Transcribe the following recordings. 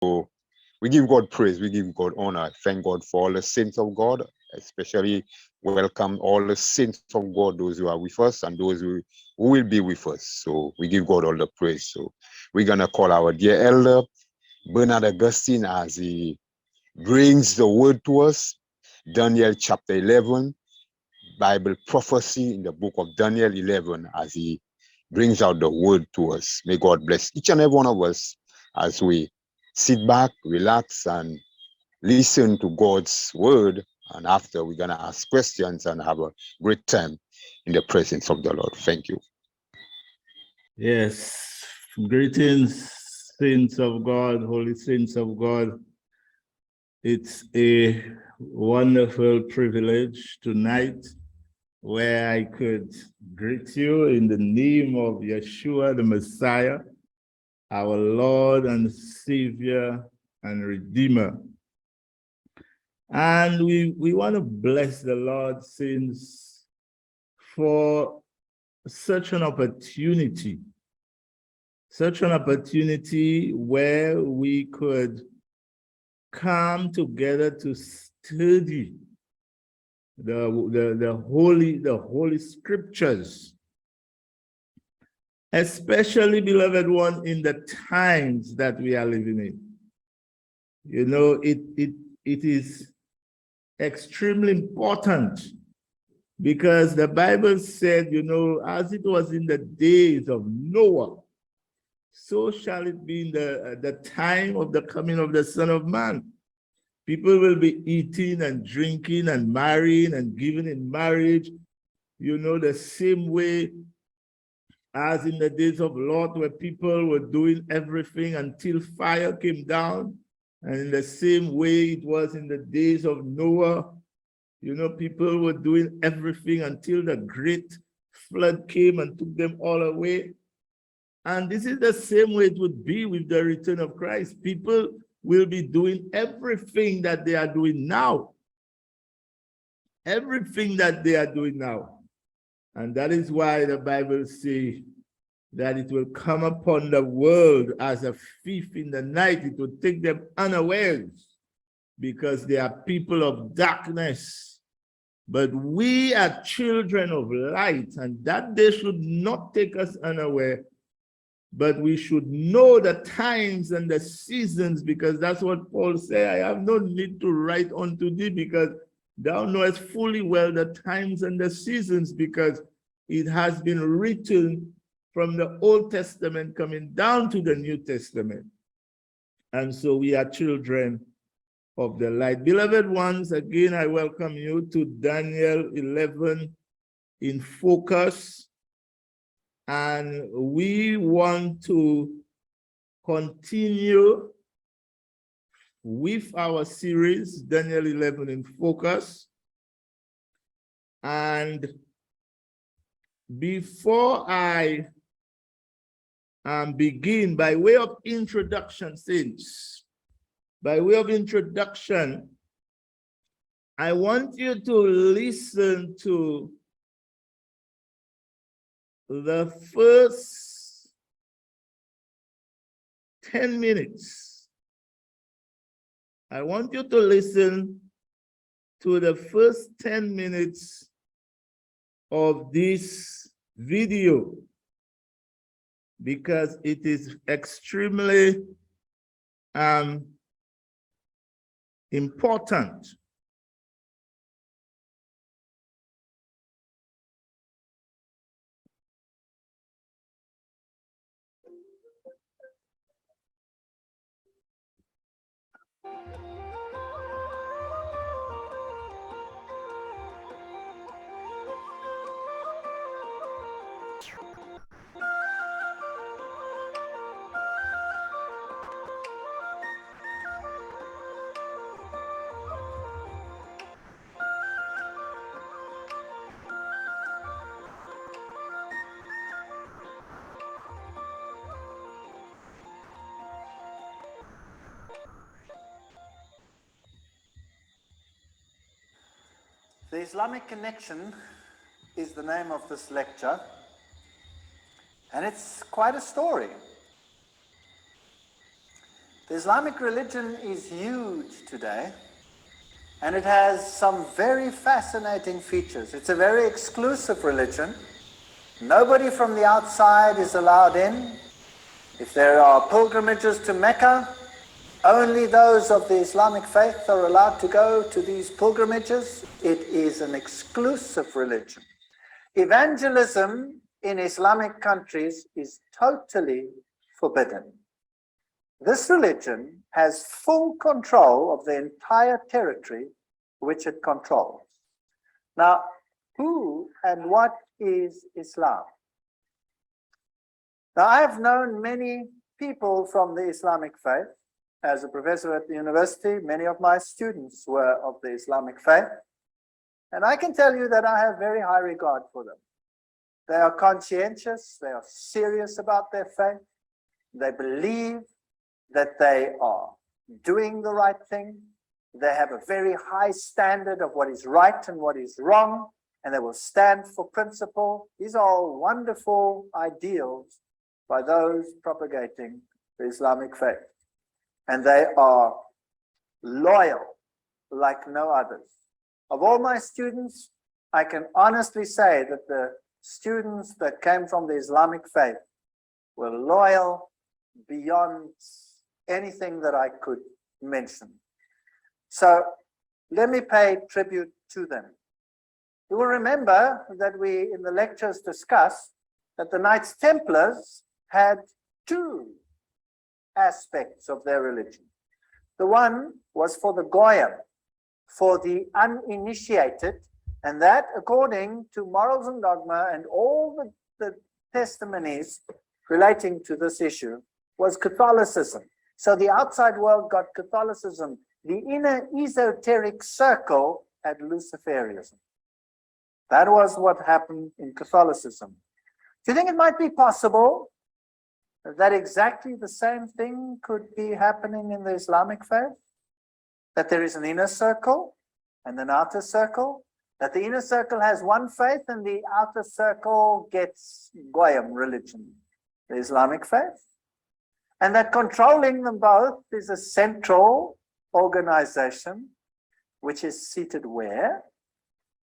we give God praise, we give God honor. Thank God for all the saints of God, especially welcome all the saints of God, those who are with us and those who will be with us. So we give God all the praise. So we're going to call our dear elder, Bernard Augustine, as he brings the word to us. Daniel chapter 11, Bible prophecy in the book of Daniel 11, as he brings out the word to us. May God bless each and every one of us as we sit back, relax, and listen to God's word. And after, we're going to ask questions and have a great time in the presence of the Lord. Thank you. Yes. Greetings, saints of God, holy saints of God. It's a wonderful privilege tonight where I could greet you in the name of Yeshua, the Messiah, our Lord and Savior and Redeemer. And we want to bless the Lord, saints, for such an opportunity where we could come together to study the holy scriptures, especially, beloved one, in the times that we are living in. You know, it is extremely important, because the Bible said, you know, as it was in the days of Noah, so shall it be in the time of the coming of the Son of Man. People will be eating and drinking and marrying and giving in marriage, you know, the same way as in the days of Lot, where people were doing everything until fire came down. And in the same way it was in the days of Noah, you know, people were doing everything until the great flood came and took them all away. And this is the same way it would be with the return of Christ. People will be doing everything that they are doing now. Everything that they are doing now. And that is why the Bible says that it will come upon the world as a thief in the night. It will take them unawares, because they are people of darkness. But we are children of light, and that day should not take us unaware. But we should know the times and the seasons, because that's what Paul said. I have no need to write unto thee, because thou knowest fully well the times and the seasons, because it has been written from the Old Testament coming down to the New Testament. And so we are children of the light. Beloved ones, again, I welcome you to Daniel 11 in focus. And we want to continue with our series, Daniel 11 in focus. And before I begin, by way of introduction, saints, by way of introduction, I want you to listen to the first 10 minutes. I want you to listen to the first 10 minutes of this video, because it is extremely important. The Islamic Connection is the name of this lecture, and it's quite a story. The Islamic religion is huge today, and it has some very fascinating features. It's a very exclusive religion. Nobody from the outside is allowed in. If there are pilgrimages to Mecca, only those of the Islamic faith are allowed to go to these pilgrimages. It is an exclusive religion. Evangelism in Islamic countries is totally forbidden. This religion has full control of the entire territory which it controls. Now, who and what is Islam? Now, I have known many people from the Islamic faith. As a professor at the university, many of my students were of the Islamic faith. And I can tell you that I have very high regard for them. They are conscientious, they are serious about their faith, they believe that they are doing the right thing, they have a very high standard of what is right and what is wrong, and they will stand for principle. These are all wonderful ideals by those propagating the Islamic faith. And they are loyal like no others. Of all my students, I can honestly say that the students that came from the Islamic faith were loyal beyond anything that I could mention. So let me pay tribute to them. You will remember that we in the lectures discussed that the Knights Templars had two aspects of their religion. The one was for the Goyim, for the uninitiated, and that, according to Morals and Dogma and all the testimonies relating to this issue, was Catholicism. So the outside world got Catholicism. The inner esoteric circle had Luciferianism. That was what happened in Catholicism. Do you think it might be possible that exactly the same thing could be happening in the Islamic faith? That there is an inner circle and an outer circle? That the inner circle has one faith and the outer circle gets Goyim religion, the Islamic faith? And that controlling them both is a central organization which is seated where?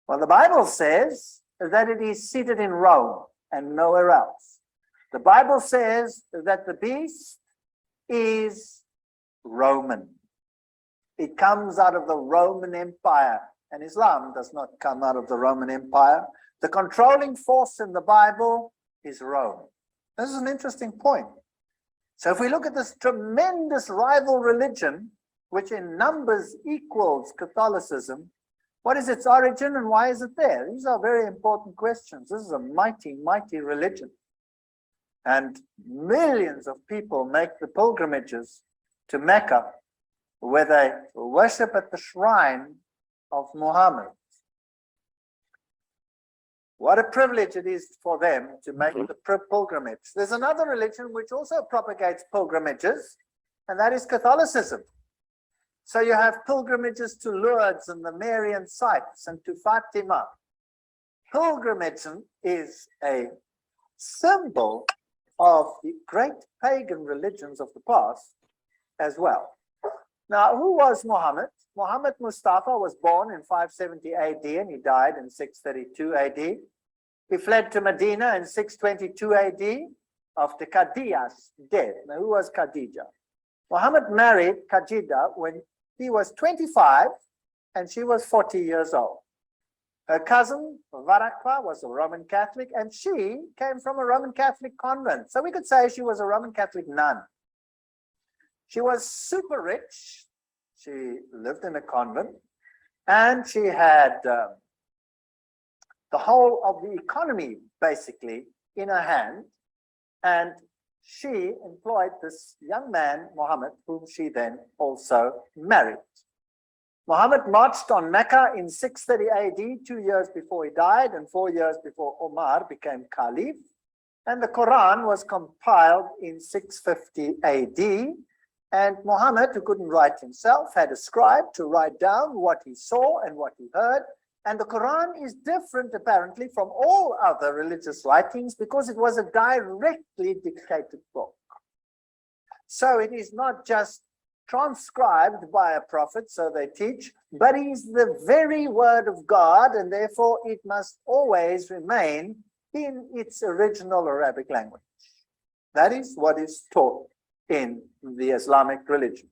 Well, the Bible says that it is seated in Rome and nowhere else. The Bible says that the beast is Roman. It comes out of the Roman Empire, and Islam does not come out of the Roman Empire. The controlling force in the Bible is Rome. This is an interesting point. So if we look at this tremendous rival religion, which in numbers equals Catholicism, what is its origin and why is it there? These are very important questions. This is a mighty, mighty religion. And millions of people make the pilgrimages to Mecca, where they worship at the shrine of Muhammad. What a privilege it is for them to make the pilgrimage. There's another religion which also propagates pilgrimages, and that is Catholicism. So you have pilgrimages to Lourdes and the Marian sites and to Fatima. Pilgrimage is a symbol of the great pagan religions of the past as well. Now, who was Muhammad? Muhammad Mustafa was born in 570 AD and he died in 632 AD. He fled to Medina in 622 AD after Khadija's death. Now, who was Khadija? Muhammad married Khadija when he was 25 and she was 40 years old. Her cousin, Varakwa, was a Roman Catholic, and she came from a Roman Catholic convent. So we could say she was a Roman Catholic nun. She was super rich. She lived in a convent, and she had the whole of the economy, basically, in her hand. And she employed this young man, Muhammad, whom she then also married. Muhammad marched on Mecca in 630 AD, 2 years before he died, and 4 years before Omar became Caliph. And the Quran was compiled in 650 AD. And Muhammad, who couldn't write himself, had a scribe to write down what he saw and what he heard. And the Quran is different, apparently, from all other religious writings because it was a directly dictated book. So it is not just transcribed by a prophet, so they teach, but he's the very word of God, and therefore it must always remain in its original Arabic language. That is what is taught in the Islamic religion.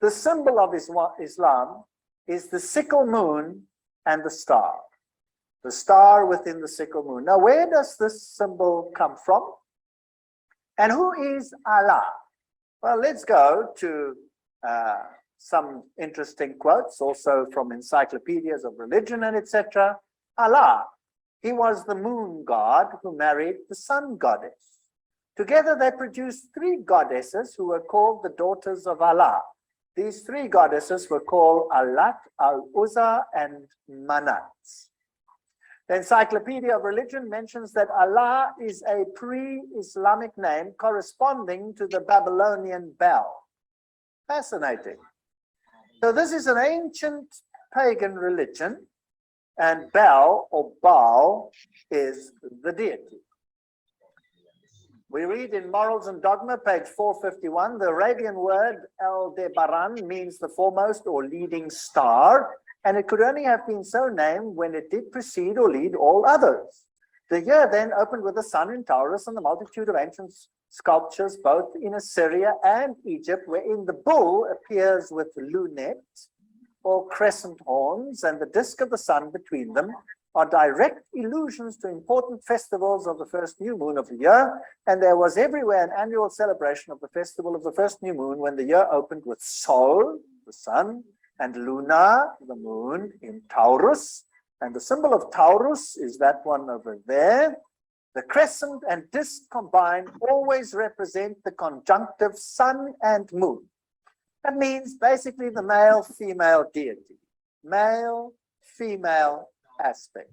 The symbol of Islam is the sickle moon and the star. The star within the sickle moon. Now, where does this symbol come from? And who is Allah? Well, let's go to some interesting quotes, also from encyclopedias of religion and etc. Allah, he was the moon god who married the sun goddess. Together they produced three goddesses who were called the daughters of Allah. These three goddesses were called Allat, Al-Uzza, and Manat. The Encyclopedia of Religion mentions that Allah is a pre-Islamic name corresponding to the Babylonian Bel. Fascinating. So this is an ancient pagan religion, and Bel or Baal is the deity. We read in Morals and Dogma, page 451, the Arabian word Aldebaran means the foremost or leading star, and it could only have been so named when it did precede or lead all others. The year then opened with the sun in Taurus and the multitude of ancient sculptures, both in Assyria and Egypt, wherein the bull appears with lunette or crescent horns, and the disk of the sun between them, are direct allusions to important festivals of the first new moon of the year, and there was everywhere an annual celebration of the festival of the first new moon when the year opened with Sol, the sun, and Luna, the moon, in Taurus. And the symbol of Taurus is that one over there. The crescent and disk combined always represent the conjunctive sun and moon. That means basically the male-female deity. Male-female aspect.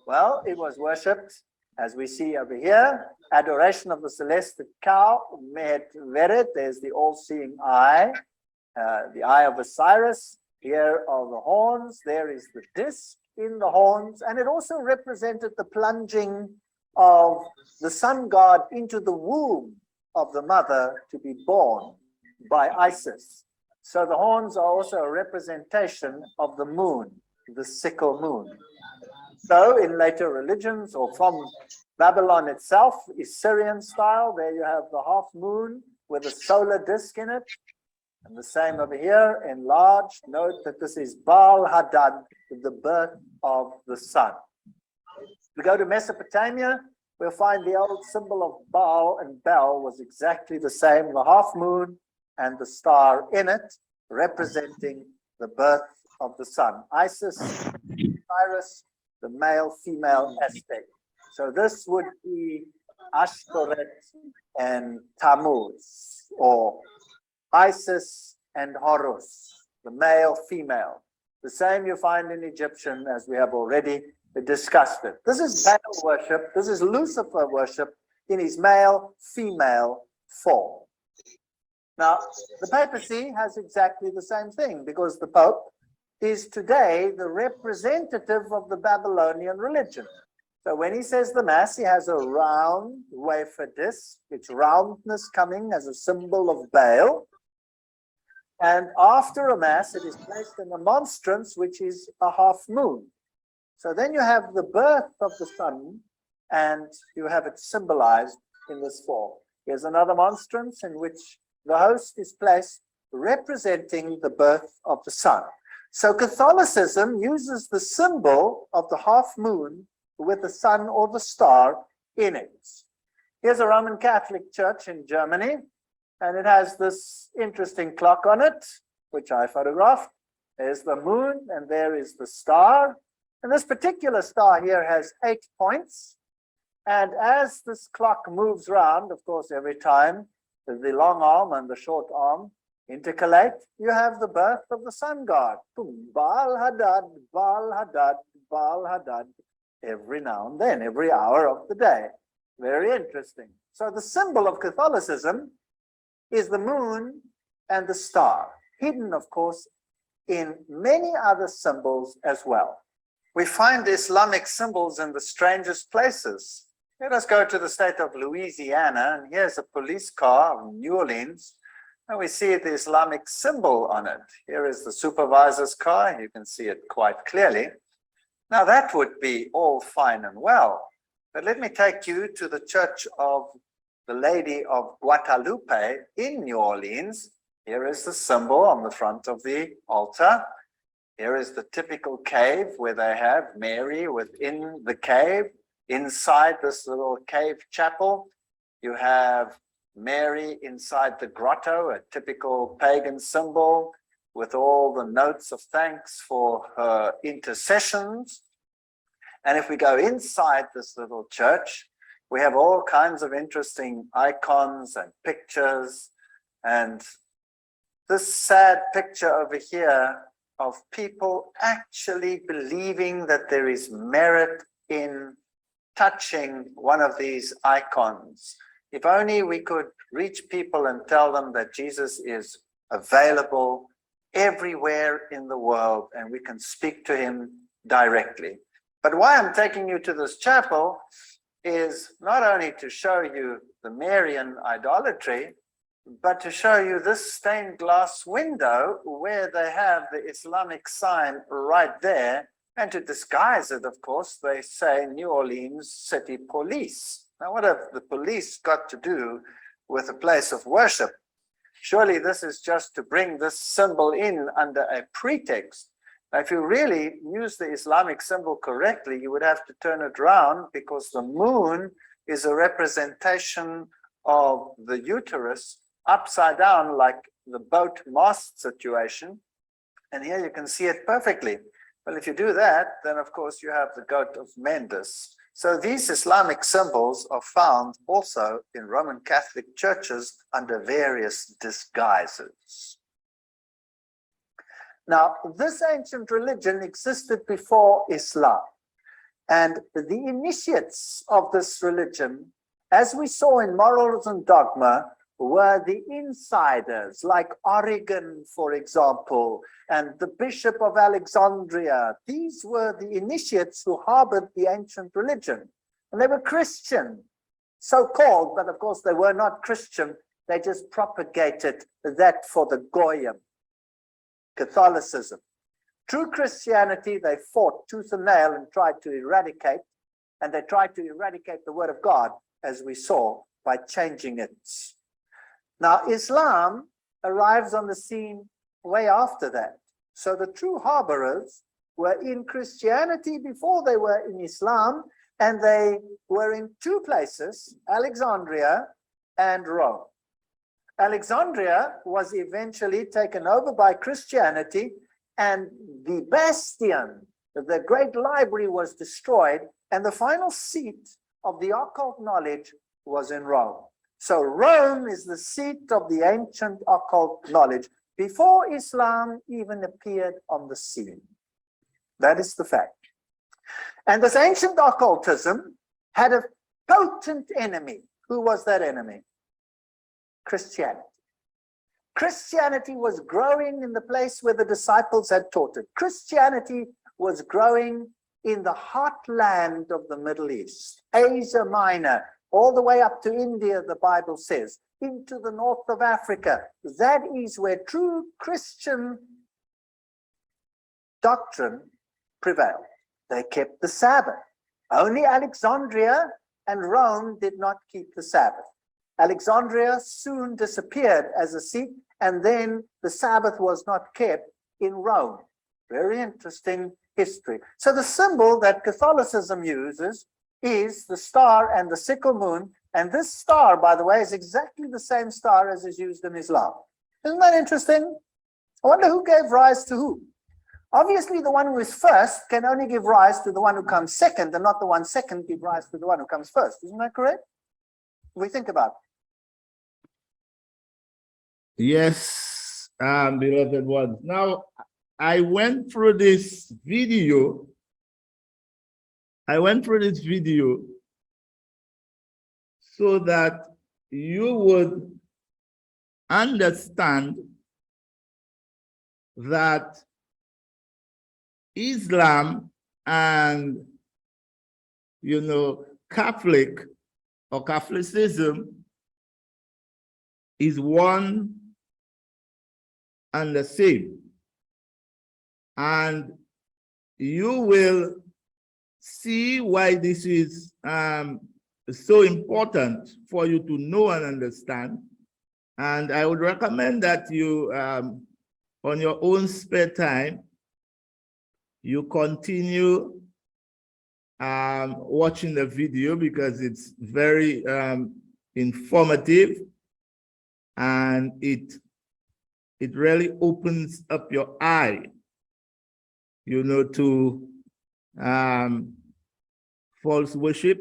Well, it was worshipped, as we see over here, adoration of the celestial cow, Mehed Veret, there's the all-seeing eye, the eye of Osiris, here are the horns, there is the disc in the horns, and it also represented the plunging of the sun god into the womb of the mother to be born by Isis. So the horns are also a representation of the moon, the sickle moon. So in later religions, or from Babylon itself, Assyrian style, there you have the half moon with a solar disk in it. And the same over here, enlarged. Note that this is Baal Hadad, the birth of the sun. We go to Mesopotamia, we'll find the old symbol of Baal and Bel was exactly the same, the half moon and the star in it, representing the birth of the sun. Isis, Osiris, the male-female aspect. So this would be Ashtoreth and Tammuz, or Isis and Horus, the male-female. The same you find in Egyptian, as we have already discussed it. This is Baal worship. This is Lucifer worship in his male-female form. Now, the papacy has exactly the same thing, because the Pope is today the representative of the Babylonian religion. So when he says the Mass, he has a round wafer disc, its roundness coming as a symbol of Baal. And after a Mass, it is placed in a monstrance, which is a half moon. So then you have the birth of the sun, and you have it symbolized in this form. Here's another monstrance in which the host is placed representing the birth of the sun. So Catholicism uses the symbol of the half moon with the sun or the star in it. Here's a Roman Catholic church in Germany, and it has this interesting clock on it, which I photographed. There's the moon, and there is the star. And this particular star here has 8 points. And as this clock moves around, of course, every time the long arm and the short arm intercalate, you have the birth of the sun god. Baal Hadad, Baal Hadad, Baal Hadad, every now and then, every hour of the day. Very interesting. So the symbol of Catholicism is the moon and the star, hidden, of course, in many other symbols as well. We find Islamic symbols in the strangest places. Let us go to the state of Louisiana, and here's a police car in New Orleans. And we see the Islamic symbol on it. Here is the supervisor's car. You can see it quite clearly. Now that would be all fine and well, but let me take you to the Church of the Lady of Guadalupe in New Orleans. Here is the symbol on the front of the altar. Here is the typical cave where they have Mary within the cave. Inside this little cave chapel, you have Mary inside the grotto, a typical pagan symbol with all the notes of thanks for her intercessions. And if we go inside this little church, we have all kinds of interesting icons and pictures. And this sad picture over here of people actually believing that there is merit in touching one of these icons. If only we could reach people and tell them that Jesus is available everywhere in the world and we can speak to him directly. But why I'm taking you to this chapel is not only to show you the Marian idolatry, but to show you this stained glass window where they have the Islamic sign right there. And to disguise it, of course, they say New Orleans City Police. Now, what have the police got to do with a place of worship? Surely this is just to bring this symbol in under a pretext. Now, if you really use the Islamic symbol correctly, you would have to turn it around, because the moon is a representation of the uterus upside down, like the boat mast situation. And here you can see it perfectly. Well, if you do that, then of course you have the goat of Mendes. So these Islamic symbols are found also in Roman Catholic churches under various disguises. Now, this ancient religion existed before Islam, and the initiates of this religion, as we saw in Morals and Dogma, were the insiders, like Origen, for example, and the Bishop of Alexandria. These were the initiates who harbored the ancient religion. And they were Christian, so-called, but of course they were not Christian. They just propagated that for the Goyim, Catholicism. True Christianity, they fought tooth and nail and tried to eradicate, and they tried to eradicate the word of God, as we saw, by changing it. Now, Islam arrives on the scene way after that. So the true harborers were in Christianity before they were in Islam, and they were in two places, Alexandria and Rome. Alexandria was eventually taken over by Christianity, and the bastion, the great library, was destroyed, and the final seat of the occult knowledge was in Rome. So Rome is the seat of the ancient occult knowledge before Islam even appeared on the scene. That is the fact. And this ancient occultism had a potent enemy. Who was that enemy? Christianity. Christianity was growing in the place where the disciples had taught it. Christianity was growing in the heartland of the Middle East, Asia Minor, all the way up to India, the Bible says, into the north of Africa. That is where true Christian doctrine prevailed. They kept the Sabbath. Only Alexandria and Rome did not keep the Sabbath. Alexandria soon disappeared as a seat, and then the Sabbath was not kept in Rome. Very interesting history. So the symbol that Catholicism uses is the star and the sickle moon. And this star, by the way, is exactly the same star as is used in Islam. Isn't that interesting? I wonder who gave rise to who. Obviously, the one who is first can only give rise to the one who comes second, and not the one second give rise to the one who comes first. Isn't that correct? We think about it. Yes, beloved ones. Now, I went through this video. So that you would understand that Islam and, Catholic or Catholicism is one and the same. And you will see why this is so important for you to know and understand. And I would recommend that you, on your own spare time, you continue watching the video, because it's very informative, and it really opens up your eye, you know, to false worship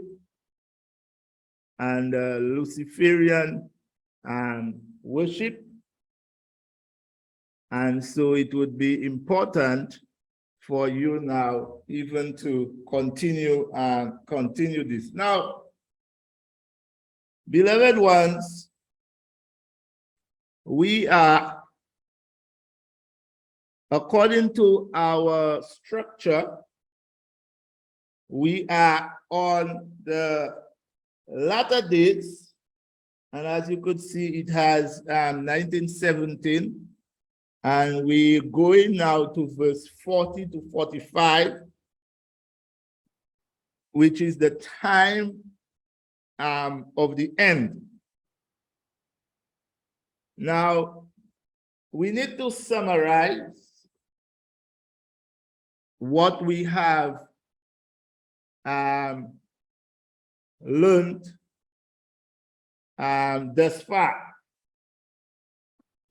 and Luciferian worship. And so it would be important for you now even to continue this. Now, beloved ones, we are, according to our structure, we are on the latter dates, and as you could see, it has 1917, and we're going now to verse 40 to 45, which is the time of the end. Now, we need to summarize what we have learned thus far.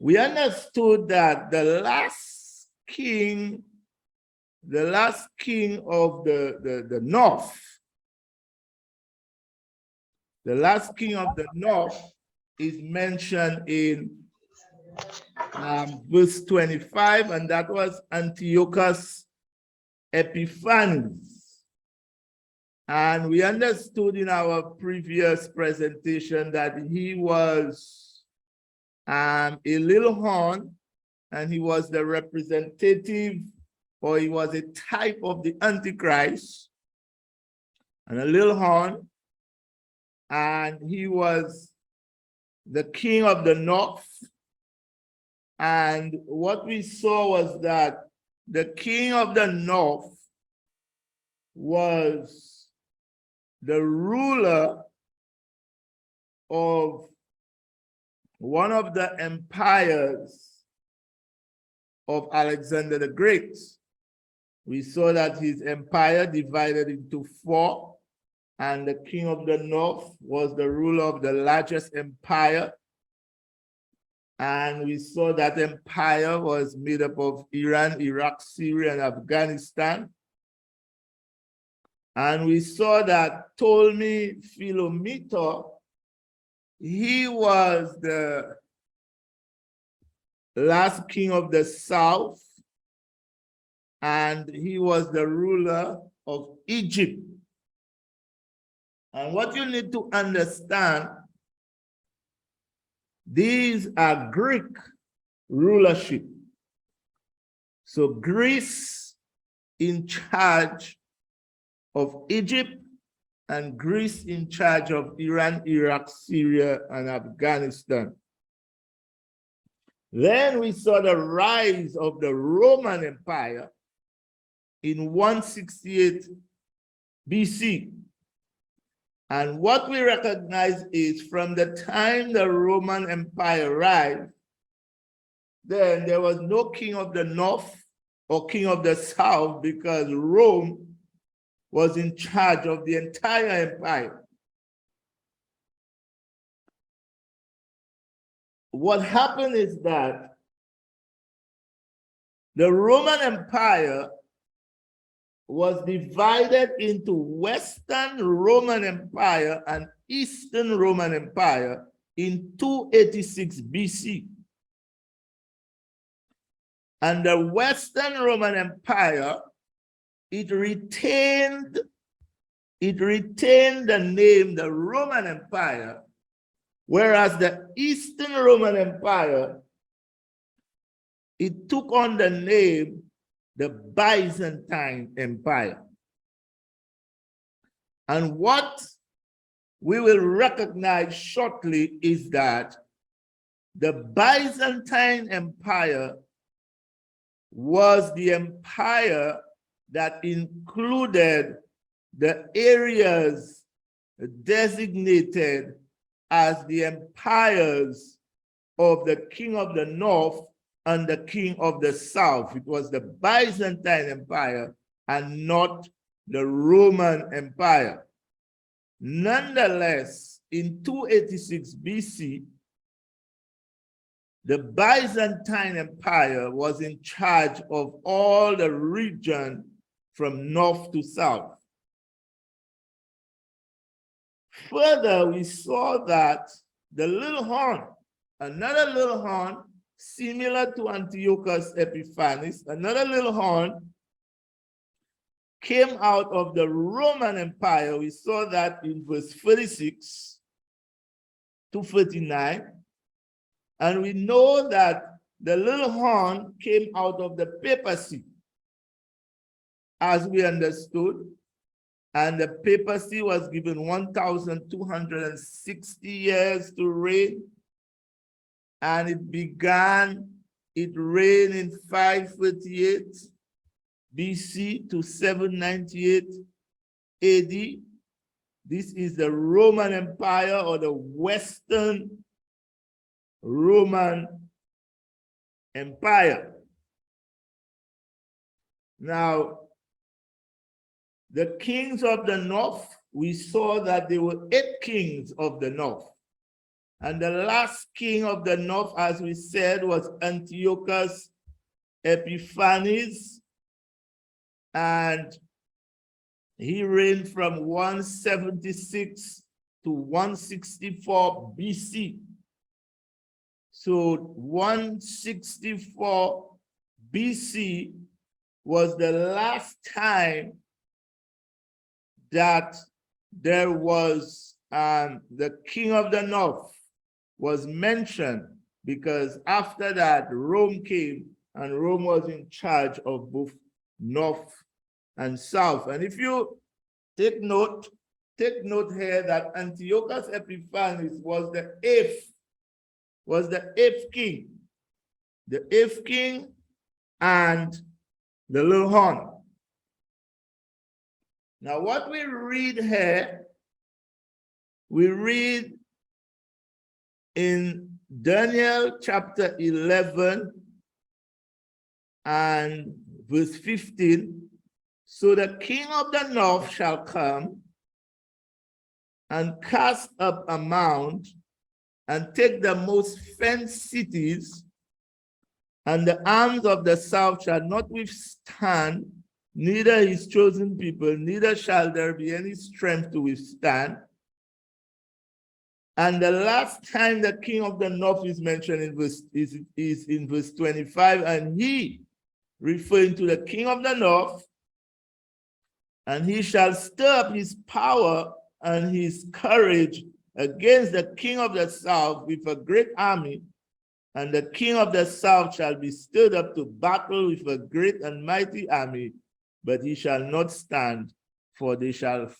We understood that the last king of the north, the last king of the north is mentioned in verse 25, and that was Antiochus Epiphanes. And we understood in our previous presentation that he was a little horn, and he was the representative, or he was a type of the Antichrist, and a little horn, and he was the king of the north. And what we saw was that the king of the north was the ruler of one of the empires of Alexander the Great. We saw that his empire divided into four, and the king of the north was the ruler of the largest empire. And we saw that empire was made up of Iran, Iraq, Syria, and Afghanistan. And we saw that Ptolemy Philometor, he was the last king of the south, and he was the ruler of Egypt. And what you need to understand, these are Greek rulership. So Greece in charge of Egypt, and Greece in charge of Iran, Iraq, Syria, and Afghanistan. Then we saw the rise of the Roman Empire in 168 BC. And what we recognize is from the time the Roman Empire arrived, then there was no king of the north or king of the south, because Rome was in charge of the entire empire. What happened is that the Roman Empire was divided into Western Roman Empire and Eastern Roman Empire in 286 BC. And the Western Roman Empire, it retained the name, the Roman Empire, whereas the Eastern Roman Empire, it took on the name, the Byzantine Empire. And what we will recognize shortly is that the Byzantine Empire was the empire that included the areas designated as the empires of the king of the north and the king of the south. It was the Byzantine Empire and not the Roman Empire. Nonetheless, in 286 BC, the Byzantine Empire was in charge of all the region from north to south. Further, we saw that the little horn, another little horn, similar to Antiochus Epiphanes, another little horn came out of the Roman Empire. We saw that in verse 36 to 39. And we know that the little horn came out of the papacy, as we understood. And the papacy was given 1,260 years to reign. And it reigned in 538 BC to 798 AD. This is the Roman Empire, or the Western Roman Empire. Now, the kings of the north, we saw that there were 8 kings of the north. And the last king of the north, as we said, was Antiochus Epiphanes. And he reigned from 176 to 164 BC. So 164 BC was the last time that there was the king of the north was mentioned, because after that Rome came, and Rome was in charge of both north and south. And if you take note here that Antiochus Epiphanes was the eighth king, and the little horn. Now, what we read here, we read in Daniel chapter 11 and verse 15. So the king of the north shall come and cast up a mound and take the most fenced cities, and the arms of the south shall not withstand, neither his chosen people, neither shall there be any strength to withstand. And the last time the king of the north is mentioned is in verse 25, and he, referring to the king of the north, and he shall stir up his power and his courage against the king of the south with a great army, and the king of the south shall be stirred up to battle with a great and mighty army, but he shall not stand, for they shall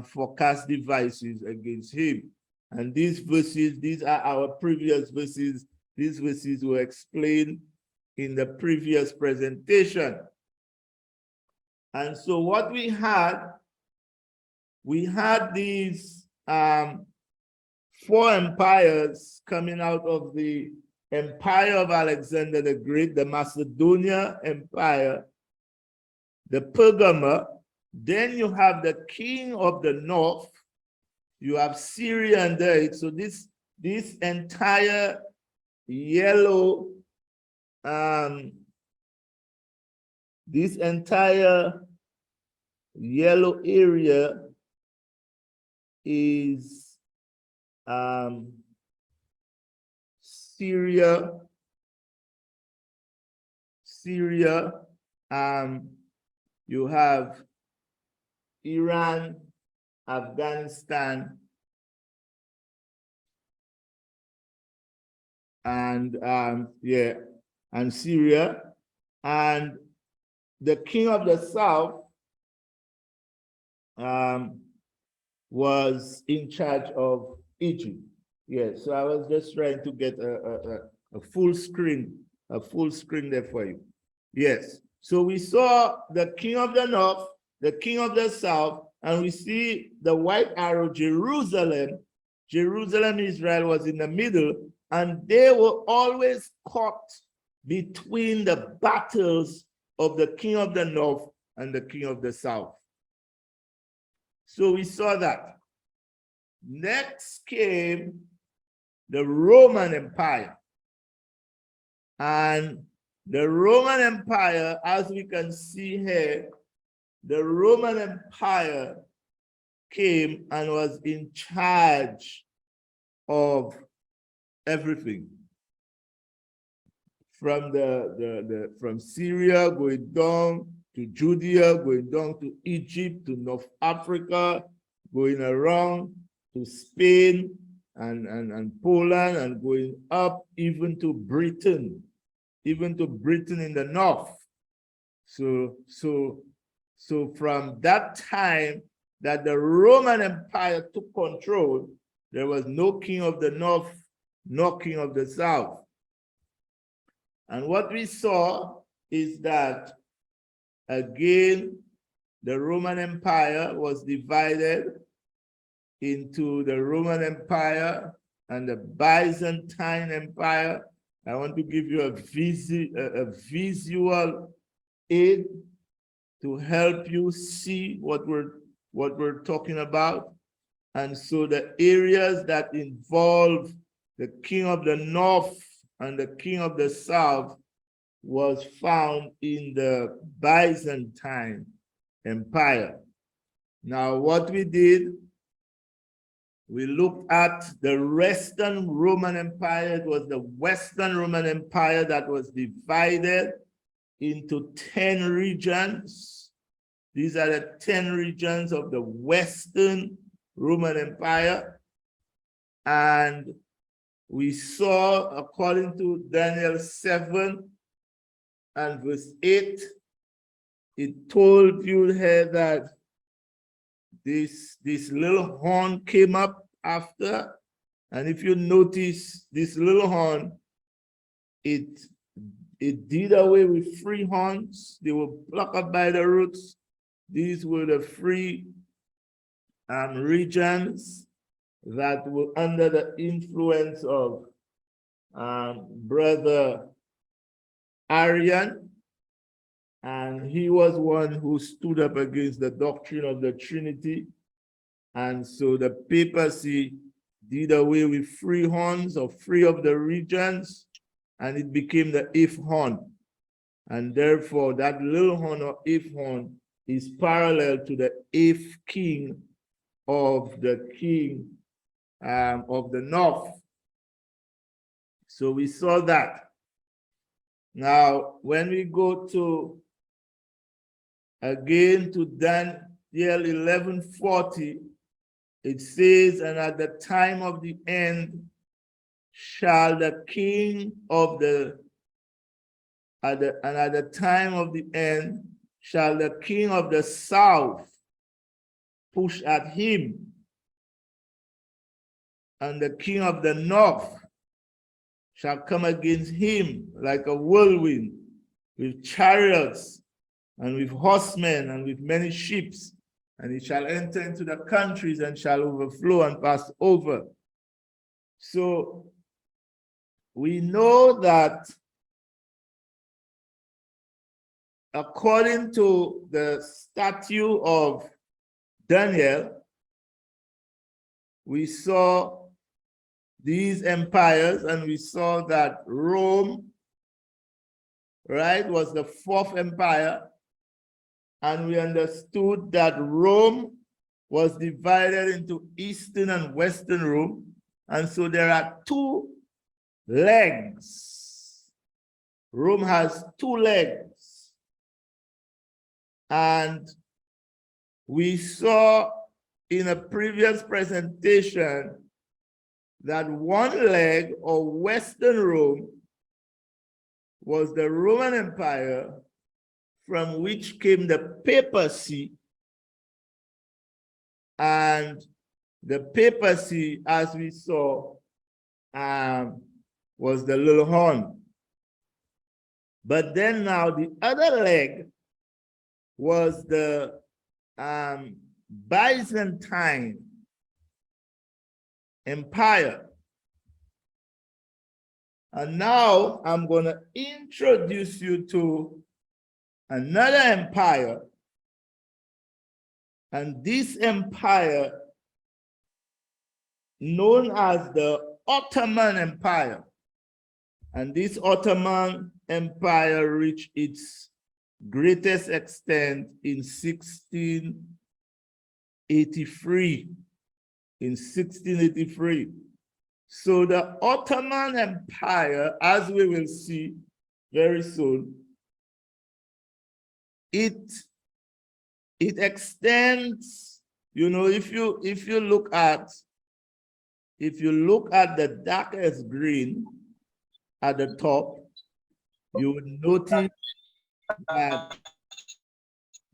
forecast devices against him. And these verses, these are our previous verses. These verses were explained in the previous presentation. And so what we had these 4 empires coming out of the empire of Alexander the Great, the Macedonian Empire, the Pergamer. Then you have the king of the north. You have Syria and there. So this entire yellow, area is Syria. You have Iran, Afghanistan, and Syria. And the king of the south was in charge of Egypt. Yeah, so I was just trying to get a full screen there for you. Yes. So we saw the king of the north, the king of the south, and we see the white arrow, Jerusalem. Jerusalem, Israel was in the middle, and they were always caught between the battles of the king of the north and the king of the south. So we saw that. Next came the Roman Empire. And the Roman Empire, as we can see here, the Roman Empire came and was in charge of everything. From from Syria going down to Judea, going down to Egypt, to North Africa, going around to Spain and Poland, and going up even to Britain in the north. So from that time that the Roman Empire took control, there was no king of the north, no king of the south. And what we saw is that, again, the Roman Empire was divided into the Roman Empire and the Byzantine Empire. I want to give you a visual aid to help you see what we're talking about. And so the areas that involve the king of the north and the king of the south was found in the Byzantine Empire. Now, what we did, we looked at the Western Roman Empire. It was the Western Roman Empire that was divided into 10 regions. These are the 10 regions of the Western Roman Empire. And we saw, according to Daniel 7 and verse 8, it told you here that this little horn came up after. And if you notice this little horn, it did away with free horns. They were plucked up by the roots. These were the free regions that were under the influence of Brother Arian, and he was one who stood up against the doctrine of the Trinity. And so the papacy did away with free horns, or free of the regions, and it became the eighth horn. And therefore, that little horn or eighth horn is parallel to the eighth king of the north. So we saw that. Now, when we go to again to Daniel 11:40, it says, and at the time of the end shall the king of the at the time of the end shall the king of the south push at him, and the king of the north shall come against him like a whirlwind, with chariots and with horsemen and with many ships, and he shall enter into the countries and shall overflow and pass over. So we know that according to the statute of Daniel, we saw these empires, and we saw that Rome, right, was the fourth empire, and we understood that Rome was divided into Eastern and Western Rome, and so there are two legs. Rome has two legs, and we saw in a previous presentation that one leg, or Western Rome, was the Roman Empire, from which came the papacy, and the papacy, as we saw, was the little horn. But then now the other leg was the Byzantine Empire. And now I'm going to introduce you to another empire. And this empire, known as the Ottoman Empire. And this Ottoman Empire reached its greatest extent in 1683. In 1683. So the Ottoman Empire, as we will see very soon, it extends, you know, if you look at the darkest green at the top, you would notice that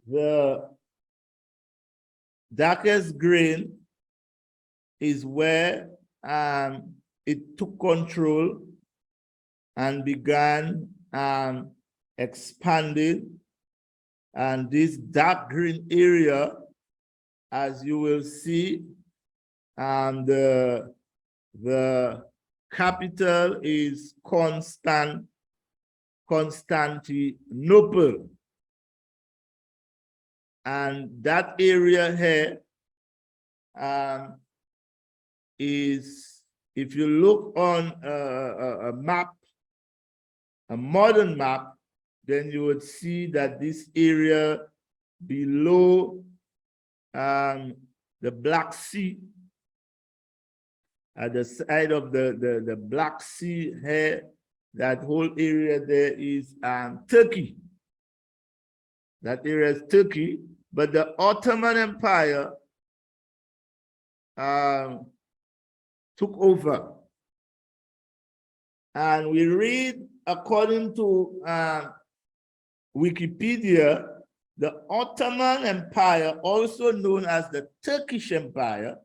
the darkest green is where it took control and began expanding. And this dark green area, as you will see, the capital is Constantinople. And that area here is, if you look on a map, a modern map, then you would see that this area below the Black Sea, at the side of the Black Sea here, that whole area there is Turkey. That area is Turkey, but the Ottoman Empire took over. And we read, according to Wikipedia, the Ottoman Empire, also known as the Turkish Empire,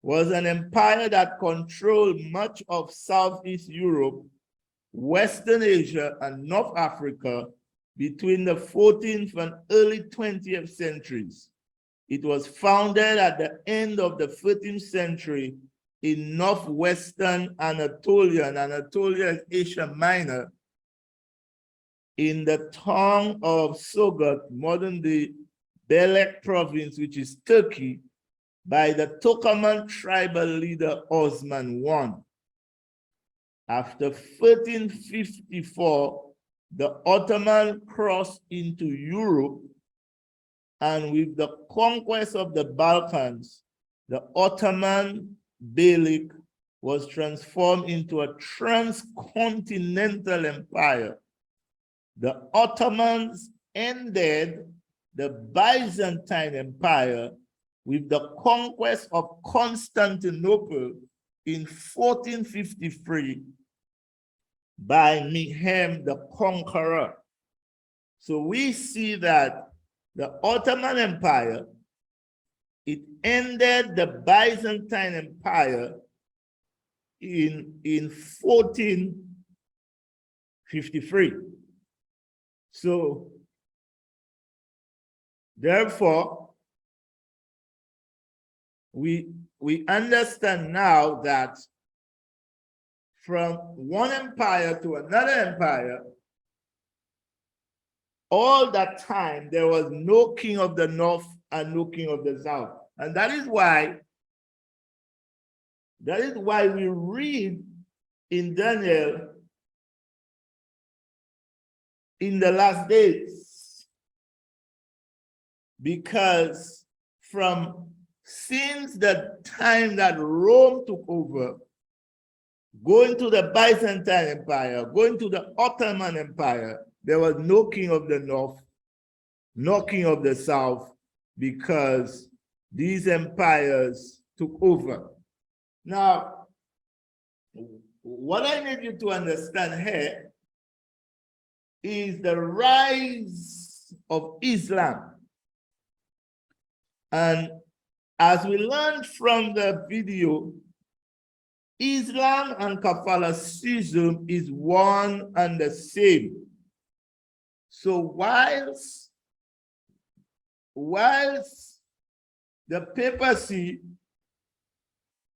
was an empire that controlled much of Southeast Europe, Western Asia, and North Africa between the 14th and early 20th centuries. It was founded at the end of the 13th century in northwestern Anatolia, and Anatolia is Asia Minor, in the town of Sogat, modern-day Belek province, which is Turkey, by the Turkoman tribal leader Osman I. After 1354, the Ottoman crossed into Europe, and with the conquest of the Balkans, the Ottoman Beylik was transformed into a transcontinental empire. The Ottomans ended the Byzantine Empire with the conquest of Constantinople in 1453 by Mehmed the Conqueror. So we see that the Ottoman Empire, it ended the Byzantine Empire in 1453. So therefore, we understand now that from one empire to another empire, all that time there was no king of the north and no king of the south. And that is why we read in Daniel, in the last days, because since the time that Rome took over, going to the Byzantine Empire, going to the Ottoman Empire, there was no king of the north, no king of the south, because these empires took over. Now, what I need you to understand here is the rise of Islam. And as we learned from the video, Islam and Catholicism is one and the same. So whilst the papacy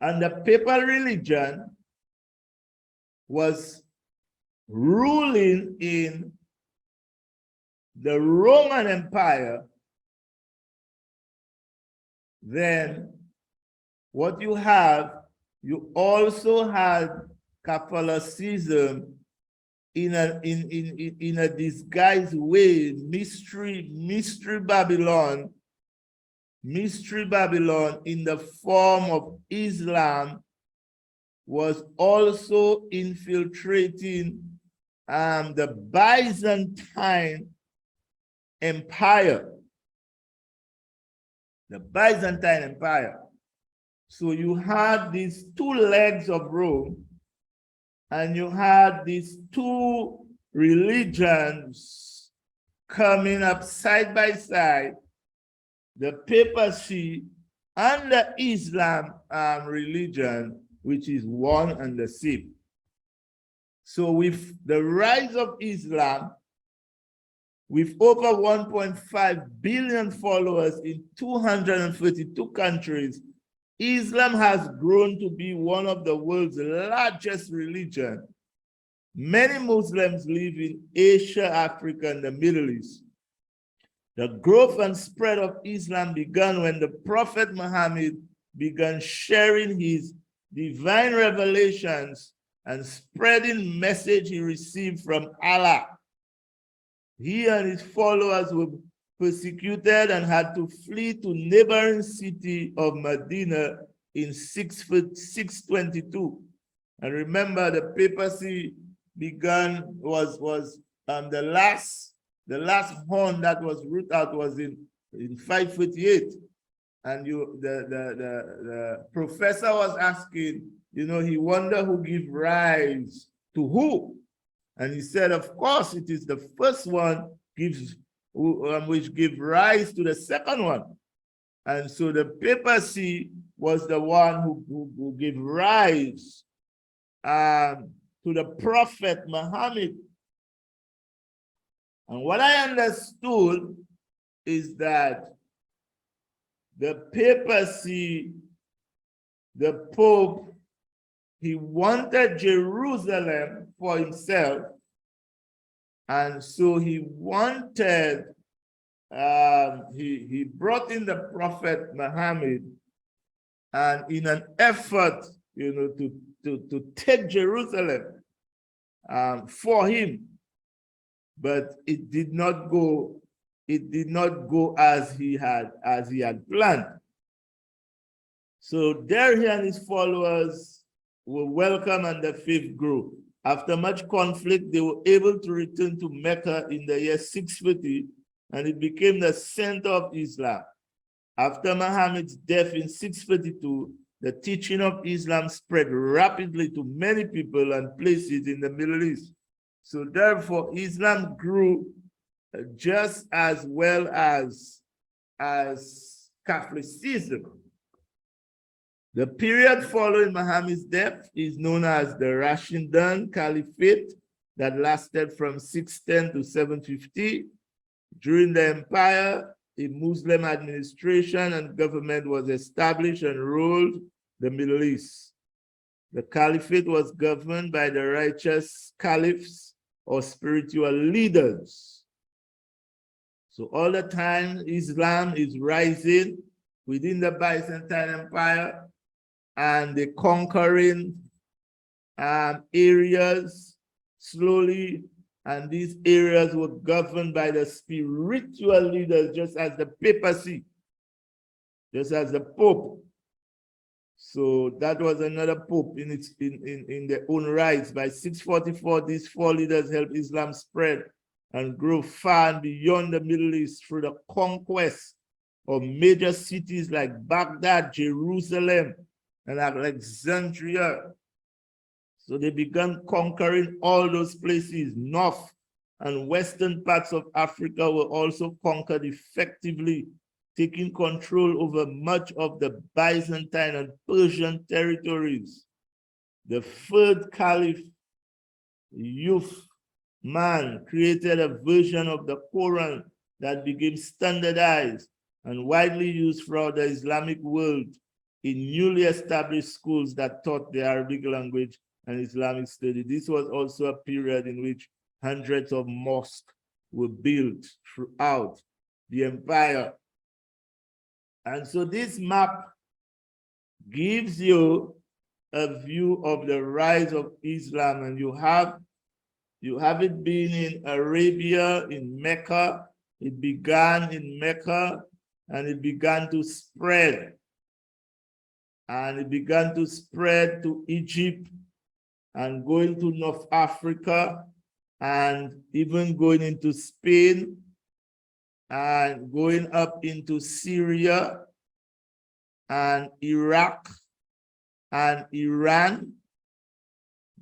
and the papal religion was ruling in the Roman Empire, then what you have, you also had Catholicism in a disguised way, mystery Babylon in the form of Islam was also infiltrating the Byzantine Empire. The Byzantine Empire. So you had these two legs of Rome, and you had these two religions coming up side by side, the papacy and the Islam religion, which is one and the same. So with the rise of Islam, with over 1.5 billion followers in 232 countries, Islam has grown to be one of the world's largest religions. Many Muslims live in Asia, Africa, and the Middle East. The growth and spread of Islam began when the Prophet Muhammad began sharing his divine revelations and spreading message he received from Allah. He and his followers were persecuted and had to flee to neighboring city of Medina in 622. And remember, the papacy was the last horn that was rooted out was in 548. And the professor was asking, he wondered who gave rise to who. And he said, of course, it is the first one which gave rise to the second one. And so the papacy was the one who gave rise to the Prophet Muhammad. And what I understood is that the papacy, the Pope, he wanted Jerusalem for himself. And so he wanted, he brought in the Prophet Muhammad, and in an effort, to take Jerusalem for him. But it did not go as he had planned. So there he and his followers were welcome and the faith grew. After much conflict, they were able to return to Mecca in the year 650, and it became the center of Islam. After Muhammad's death in 652, the teaching of Islam spread rapidly to many people and places in the Middle East. So therefore, Islam grew just as well as Catholicism. The period following Muhammad's death is known as the Rashidun Caliphate that lasted from 610 to 750. During the empire, a Muslim administration and government was established and ruled the Middle East. The Caliphate was governed by the righteous caliphs or spiritual leaders. So all the time, Islam is rising within the Byzantine Empire, and the conquering areas slowly, and these areas were governed by the spiritual leaders, just as the papacy, just as the Pope. So that was another Pope in their own rights. By 644, these four leaders helped Islam spread and grow far and beyond the Middle East through the conquest of major cities like Baghdad, Jerusalem, and Alexandria. So they began conquering all those places. North and western parts of Africa were also conquered effectively, taking control over much of the Byzantine and Persian territories. The third caliph, man created a version of the Quran that became standardized and widely used throughout the Islamic world in newly established schools that taught the Arabic language and Islamic study. This was also a period in which hundreds of mosques were built throughout the empire. And so this map gives you a view of the rise of Islam, and you have it being in Arabia, in Mecca. It began in Mecca, and it began to spread. And it began to spread to Egypt and going to North Africa and even going into Spain and going up into Syria and Iraq and Iran,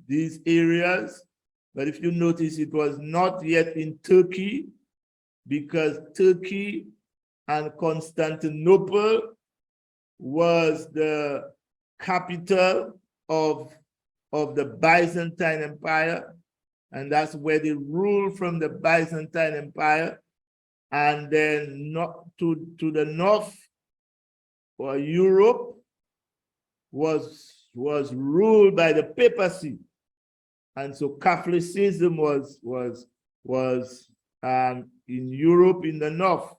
these areas. But if you notice, it was not yet in Turkey, because Turkey and Constantinople was the capital of the Byzantine Empire, and that's where they ruled from the Byzantine Empire. And then not to the north, or Europe was ruled by the papacy, and so Catholicism was in Europe in the north.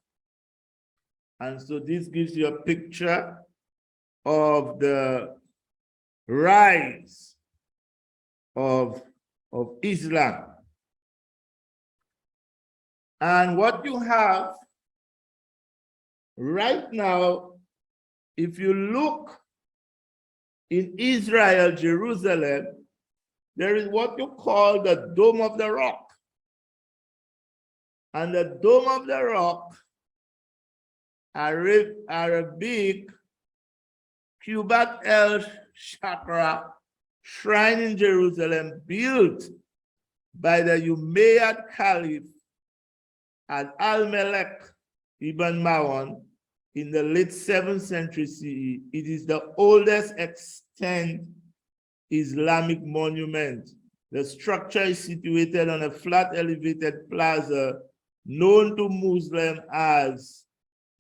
And so this gives you a picture of the rise of Islam. And what you have right now, if you look in Israel, Jerusalem, there is what you call the Dome of the Rock. And the Dome of the Rock, Arabic, Kubat el Shakra, shrine in Jerusalem, built by the Umayyad Caliph and Al-Melek Ibn Marwan in the late 7th century CE. It is the oldest extant Islamic monument. The structure is situated on a flat elevated plaza known to Muslims as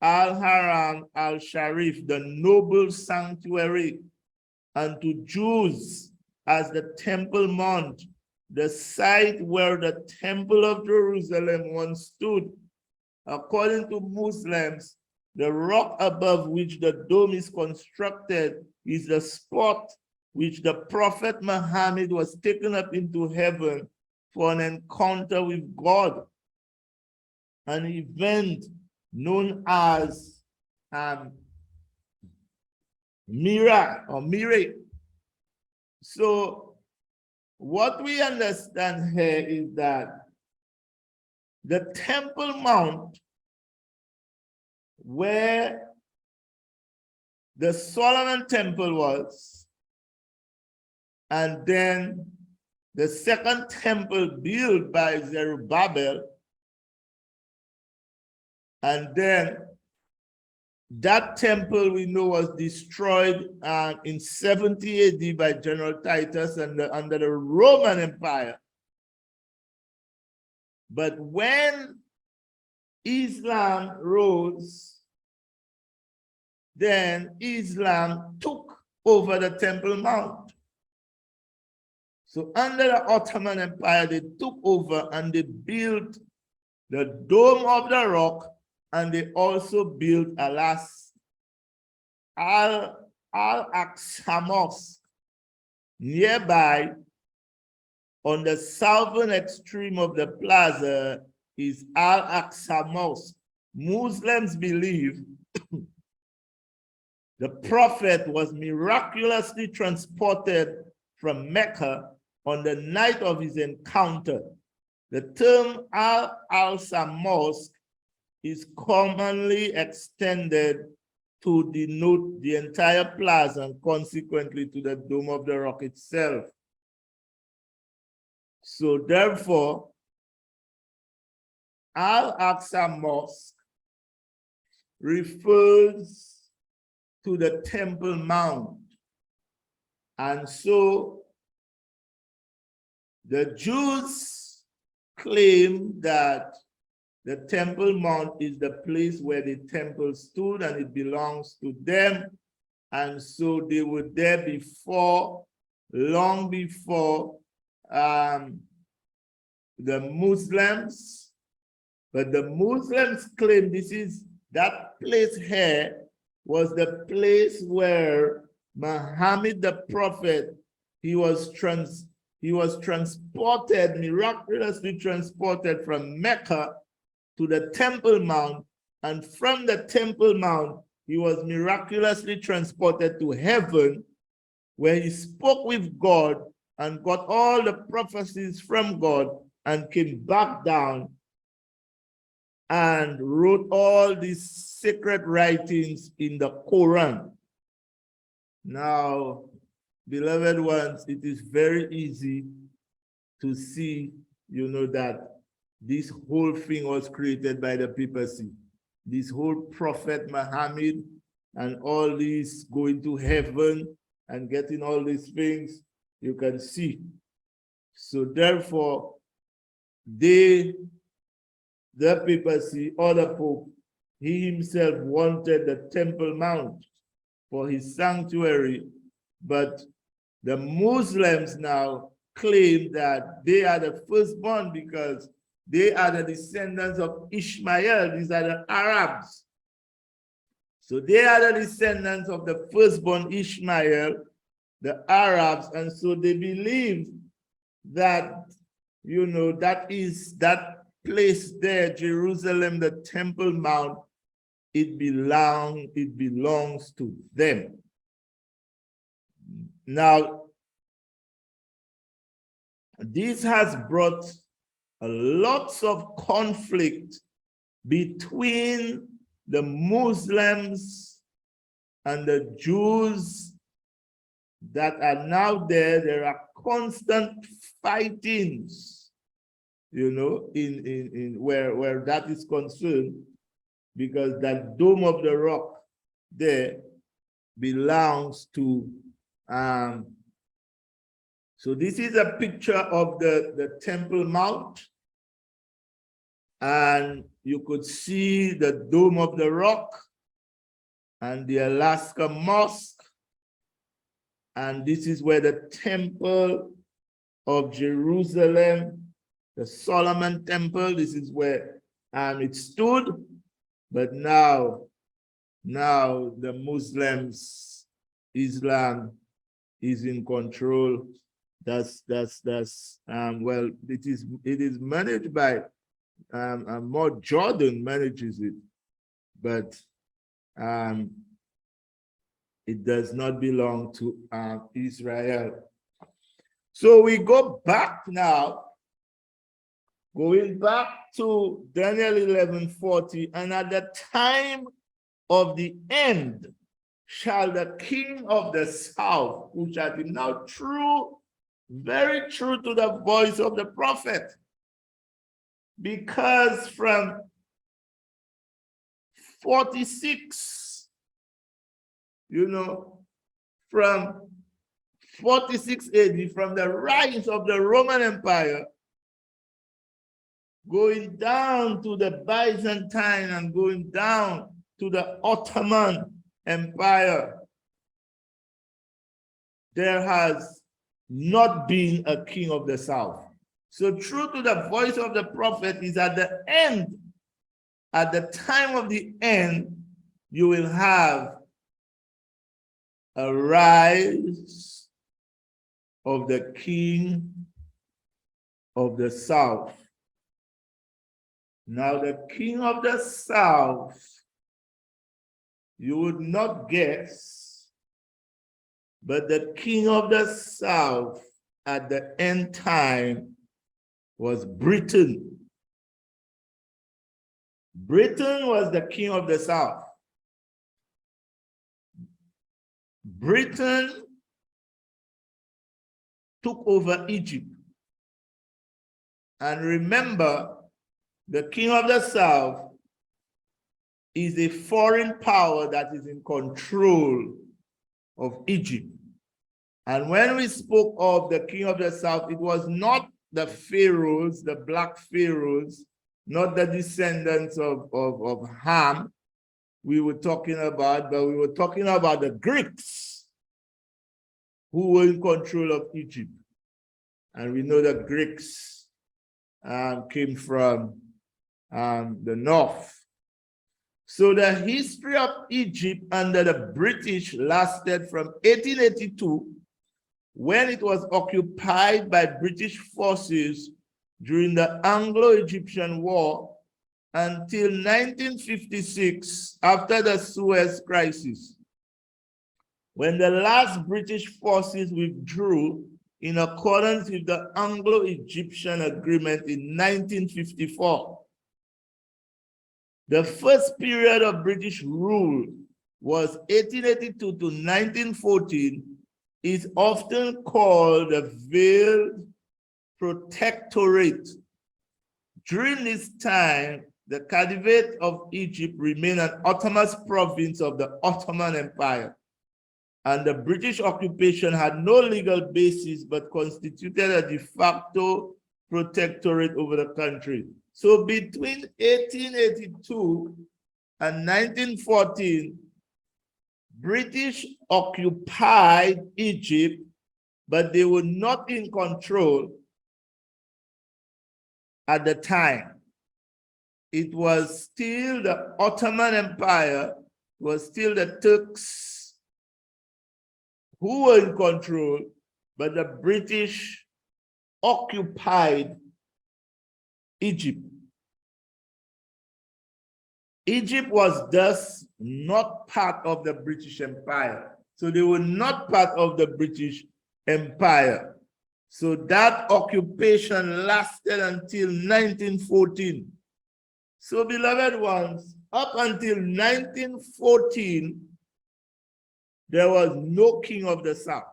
Al-Haram al-Sharif, the noble sanctuary, and to Jews as the Temple Mount, the site where the Temple of Jerusalem once stood. According to Muslims, the rock above which the dome is constructed is the spot which the Prophet Muhammad was taken up into heaven for an encounter with God, an event known as Mira or Mire. So what we understand here is that the Temple Mount, where the Solomon Temple was, and then the second temple built by Zerubbabel, and then that temple we know was destroyed in 70 AD by General Titus and under the Roman Empire. But when Islam rose, then Islam took over the Temple Mount. So under the Ottoman Empire, they took over and they built the Dome of the Rock, and they also built Al-Aqsa Mosque. Nearby, on the southern extreme of the plaza, is Al-Aqsa Mosque. Muslims believe the Prophet was miraculously transported from Mecca on the night of his encounter. The term Al-Aqsa Mosque is commonly extended to denote the entire plaza and consequently to the Dome of the Rock itself. So therefore, Al-Aqsa Mosque refers to the Temple Mount. And so the Jews claim that the Temple Mount is the place where the temple stood and it belongs to them. And so they were there before, long before the Muslims. But the Muslims claim that place here was the place where Muhammad the prophet, he was transported, miraculously transported from Mecca to the Temple Mount, and from the Temple Mount, he was miraculously transported to heaven, where he spoke with God and got all the prophecies from God and came back down and wrote all these sacred writings in the Quran. Now, beloved ones, it is very easy to see, that this whole thing was created by the papacy. This whole Prophet Muhammad and all these going to heaven and getting all these things, you can see. So therefore, the papacy or the Pope, he himself wanted the Temple Mount for his sanctuary, but the Muslims now claim that they are the firstborn because they are the descendants of Ishmael. These are the Arabs. So they are the descendants of the firstborn Ishmael, the Arabs, and so they believe that, that place there, Jerusalem, the Temple Mount, it belongs to them. Now, this has brought lots of conflict between the Muslims and the Jews that are now there. There are constant fightings, in where that is concerned, because that Dome of the Rock there belongs to so this is a picture of the Temple Mount, and you could see the Dome of the Rock and the Alaska Mosque, and this is where the Temple of Jerusalem, the Solomon Temple, this is where it stood. But now the Muslims, Islam is in control. Well, it is managed by more Jordan manages it, but it does not belong to Israel. So we go back now, going back to Daniel 11:40, and at the time of the end shall the king of the south, who shall be now true, very true to the voice of the prophet, because from 46, from 46 AD, from the rise of the Roman Empire, going down to the Byzantine and going down to the Ottoman Empire, there has not been a king of the south. So true to the voice of the prophet is at the end, at the time of the end, you will have a rise of the king of the south. Now the king of the south, you would not guess, but the king of the south at the end time was Britain. Britain was the king of the south. Britain took over Egypt. And remember, the king of the south is a foreign power that is in control of Egypt. And when we spoke of the king of the south, it was not the pharaohs, the black pharaohs, not the descendants of Ham we were talking about, but we were talking about the Greeks who were in control of Egypt. And we know the Greeks came from the north. So the history of Egypt under the British lasted from 1882, when it was occupied by British forces during the Anglo-Egyptian War, until 1956, after the Suez Crisis, when the last British forces withdrew in accordance with the Anglo-Egyptian Agreement in 1954. The first period of British rule was 1882 to 1914, is often called the Veiled Protectorate. During this time, the Caliphate of Egypt remained an autonomous province of the Ottoman Empire, and the British occupation had no legal basis but constituted a de facto protectorate over the country. So between 1882 and 1914, British occupied Egypt, but they were not in control at the time. It was still the Ottoman Empire, was still the Turks who were in control, but the British occupied Egypt. Egypt was thus not part of the British Empire. So they were not part of the British Empire. So that occupation lasted until 1914. So, beloved ones, up until 1914, there was no king of the South.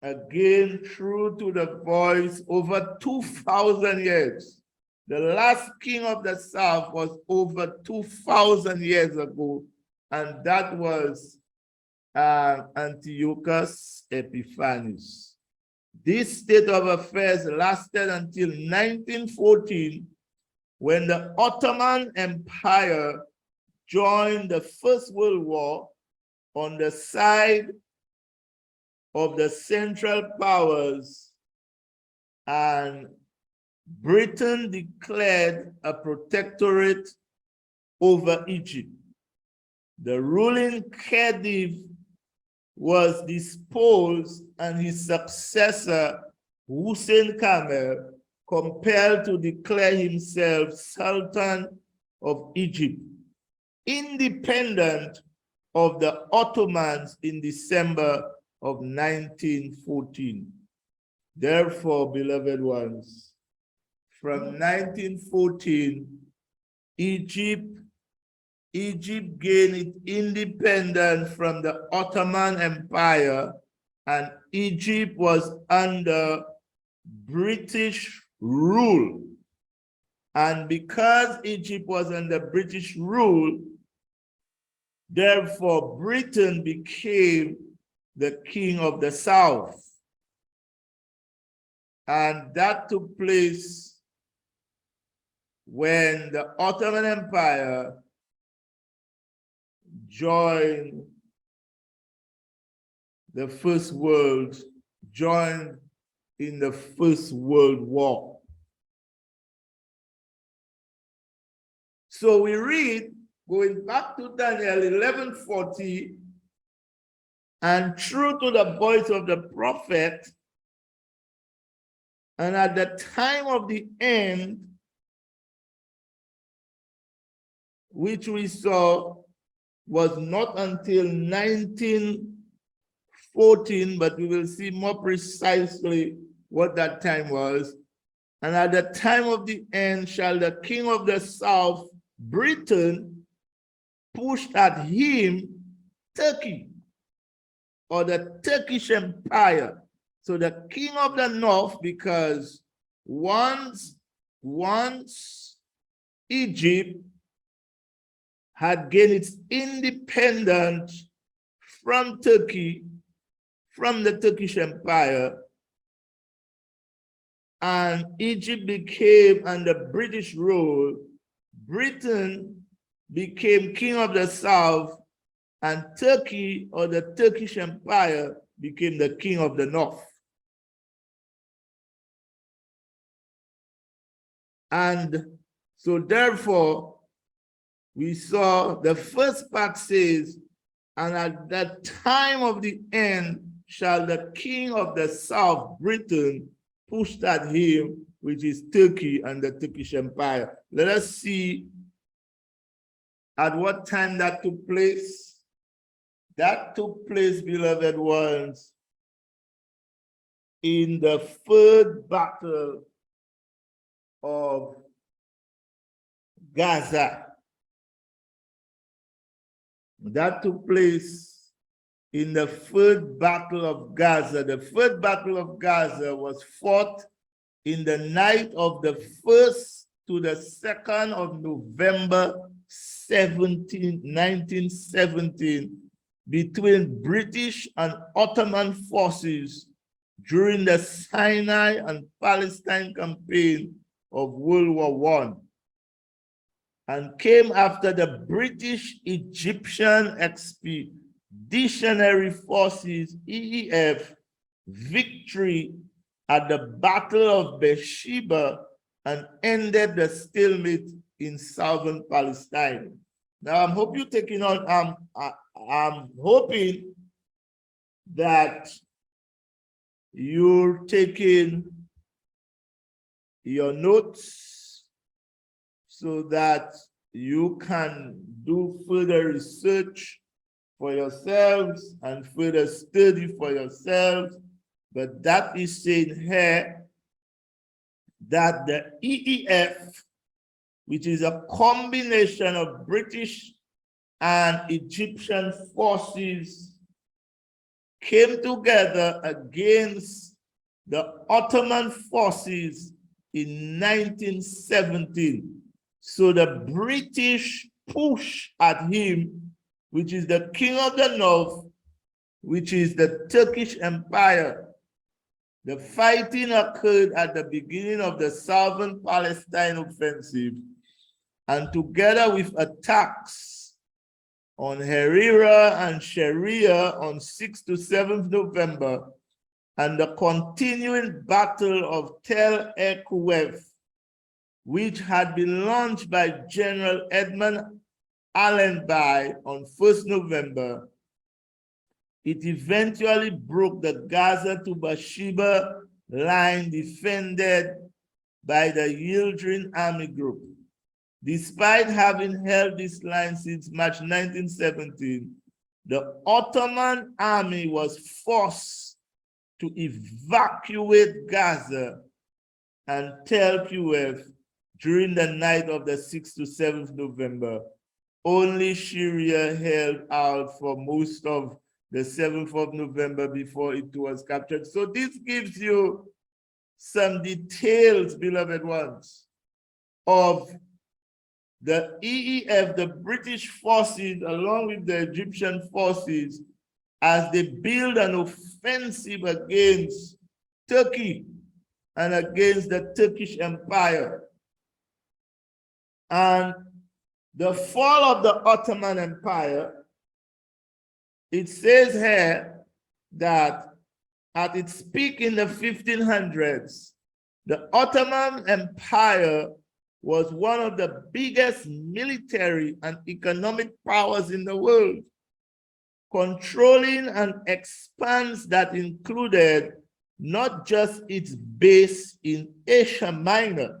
Again, true to the voice, over 2,000 years. The last king of the South was over 2,000 years ago, and that was Antiochus Epiphanes. This state of affairs lasted until 1914, when the Ottoman Empire joined the First World War on the side of the Central Powers, and Britain declared a protectorate over Egypt. The ruling Khedive was disposed, and his successor, Hussein Kamel, compelled to declare himself Sultan of Egypt, independent of the Ottomans in December of 1914. Therefore, beloved ones, from 1914, Egypt gained its independence from the Ottoman Empire, and Egypt was under British rule. And because Egypt was under British rule, therefore Britain became the king of the South. And that took place when the Ottoman Empire joined the joined in the First World War. So we read, going back to Daniel 11:40, and true to the voice of the prophet, and at the time of the end, which we saw was not until 1914, but we will see more precisely what that time was. And at the time of the end shall the king of the South, Britain, push at him Turkey, or the Turkish Empire. So the king of the North, because once Egypt had gained its independence from Turkey, from the Turkish Empire, and Egypt became under British rule, Britain became king of the south, and Turkey, or the Turkish Empire, became the king of the north. And so therefore, we saw the first part says, and at that time of the end shall the king of the south, Britain, push at him, which is Turkey and the Turkish Empire. Let us see at what time that took place. That took place, beloved ones, in the third battle of Gaza. That took place in the third battle of Gaza. The third battle of Gaza was fought in the night of the 1st to the 2nd of November 1917 between British and Ottoman forces during the Sinai and Palestine campaign of World War I, and came after the British-Egyptian Expeditionary Forces, EEF, victory at the Battle of Beersheba and ended the stalemate in southern Palestine. Now, I'm hoping that you're taking your notes so that you can do further research for yourselves and further study for yourselves. But that is saying here that the EEF, which is a combination of British and Egyptian forces, came together against the Ottoman forces in 1917. So the British push at him, which is the king of the north, which is the Turkish Empire. The fighting occurred at the beginning of the southern Palestine offensive, and together with attacks on Herera and Sharia on 6th to 7th November, and the continuing battle of Tel El-Quwef, which had been launched by General Edmund Allenby on 1st November, it eventually broke the Gaza to Beersheba line defended by the Yildirim Army Group. Despite having held this line since March 1917, the Ottoman army was forced to evacuate Gaza and Tel El-Quwef during the night of the 6th to 7th November. Only Syria held out for most of the 7th of November before it was captured. So this gives you some details, beloved ones, of the EEF, the British forces, along with the Egyptian forces, as they build an offensive against Turkey and against the Turkish Empire. And the fall of the Ottoman Empire, it says here that at its peak in the 1500s, the Ottoman Empire was one of the biggest military and economic powers in the world, controlling an expanse that included not just its base in Asia Minor,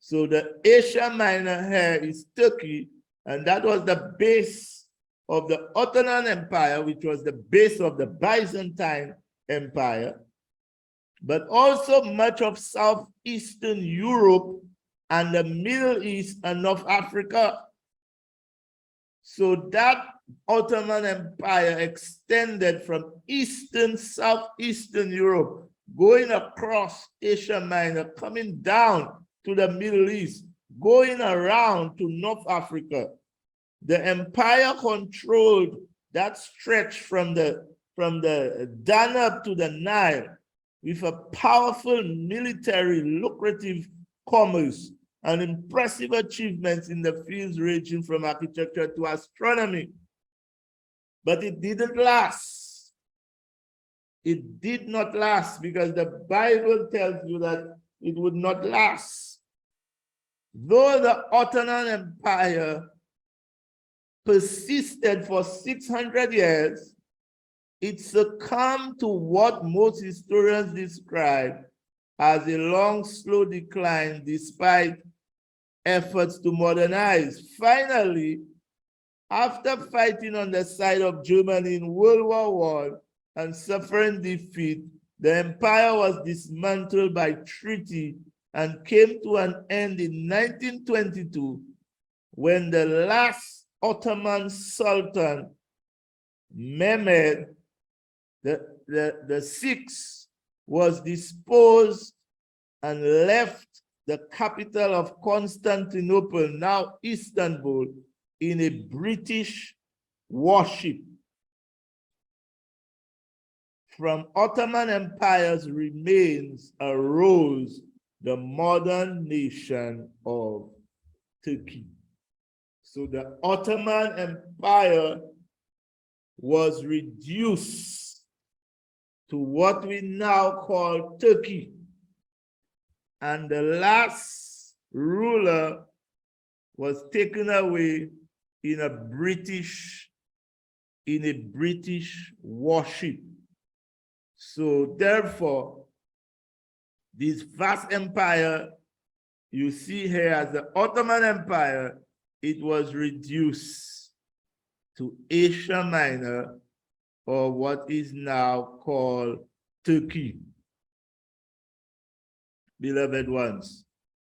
so the Asia Minor here is Turkey, and that was the base of the Ottoman Empire, which was the base of the Byzantine Empire, but also much of southeastern Europe and the Middle East and North Africa. So that Ottoman Empire extended from southeastern Europe, going across Asia Minor, coming down to the Middle East, going around to North Africa. The empire controlled that stretch from from the Danube to the Nile, with a powerful military, lucrative commerce, and impressive achievements in the fields ranging from architecture to astronomy. But it didn't last. It did not last, because the Bible tells you that it would not last. Though the Ottoman Empire persisted for 600 years, it succumbed to what most historians describe as a long, slow decline despite efforts to modernize. Finally, after fighting on the side of Germany in World War I and suffering defeat, the empire was dismantled by treaty and came to an end in 1922 when the last Ottoman Sultan, Mehmed the Sixth, was disposed and left the capital of Constantinople, now Istanbul, in a British warship. From Ottoman Empire's remains arose the modern nation of Turkey. So the Ottoman Empire was reduced to what we now call Turkey. And the last ruler was taken away in a British warship. So therefore, this vast empire you see here as the Ottoman Empire, it was reduced to Asia Minor, or what is now called Turkey, beloved ones.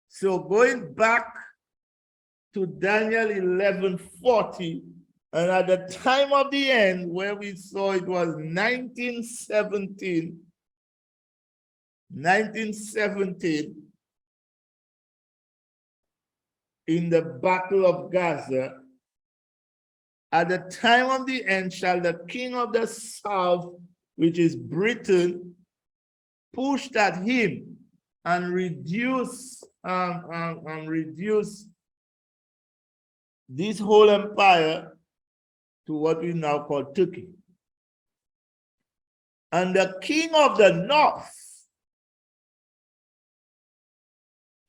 So going back to Daniel 11:40, and at the time of the end, where we saw it was 1917, in the Battle of Gaza, at the time of the end shall the king of the south, which is Britain, push at him and reduce this whole empire to what we now call Turkey. And the king of the north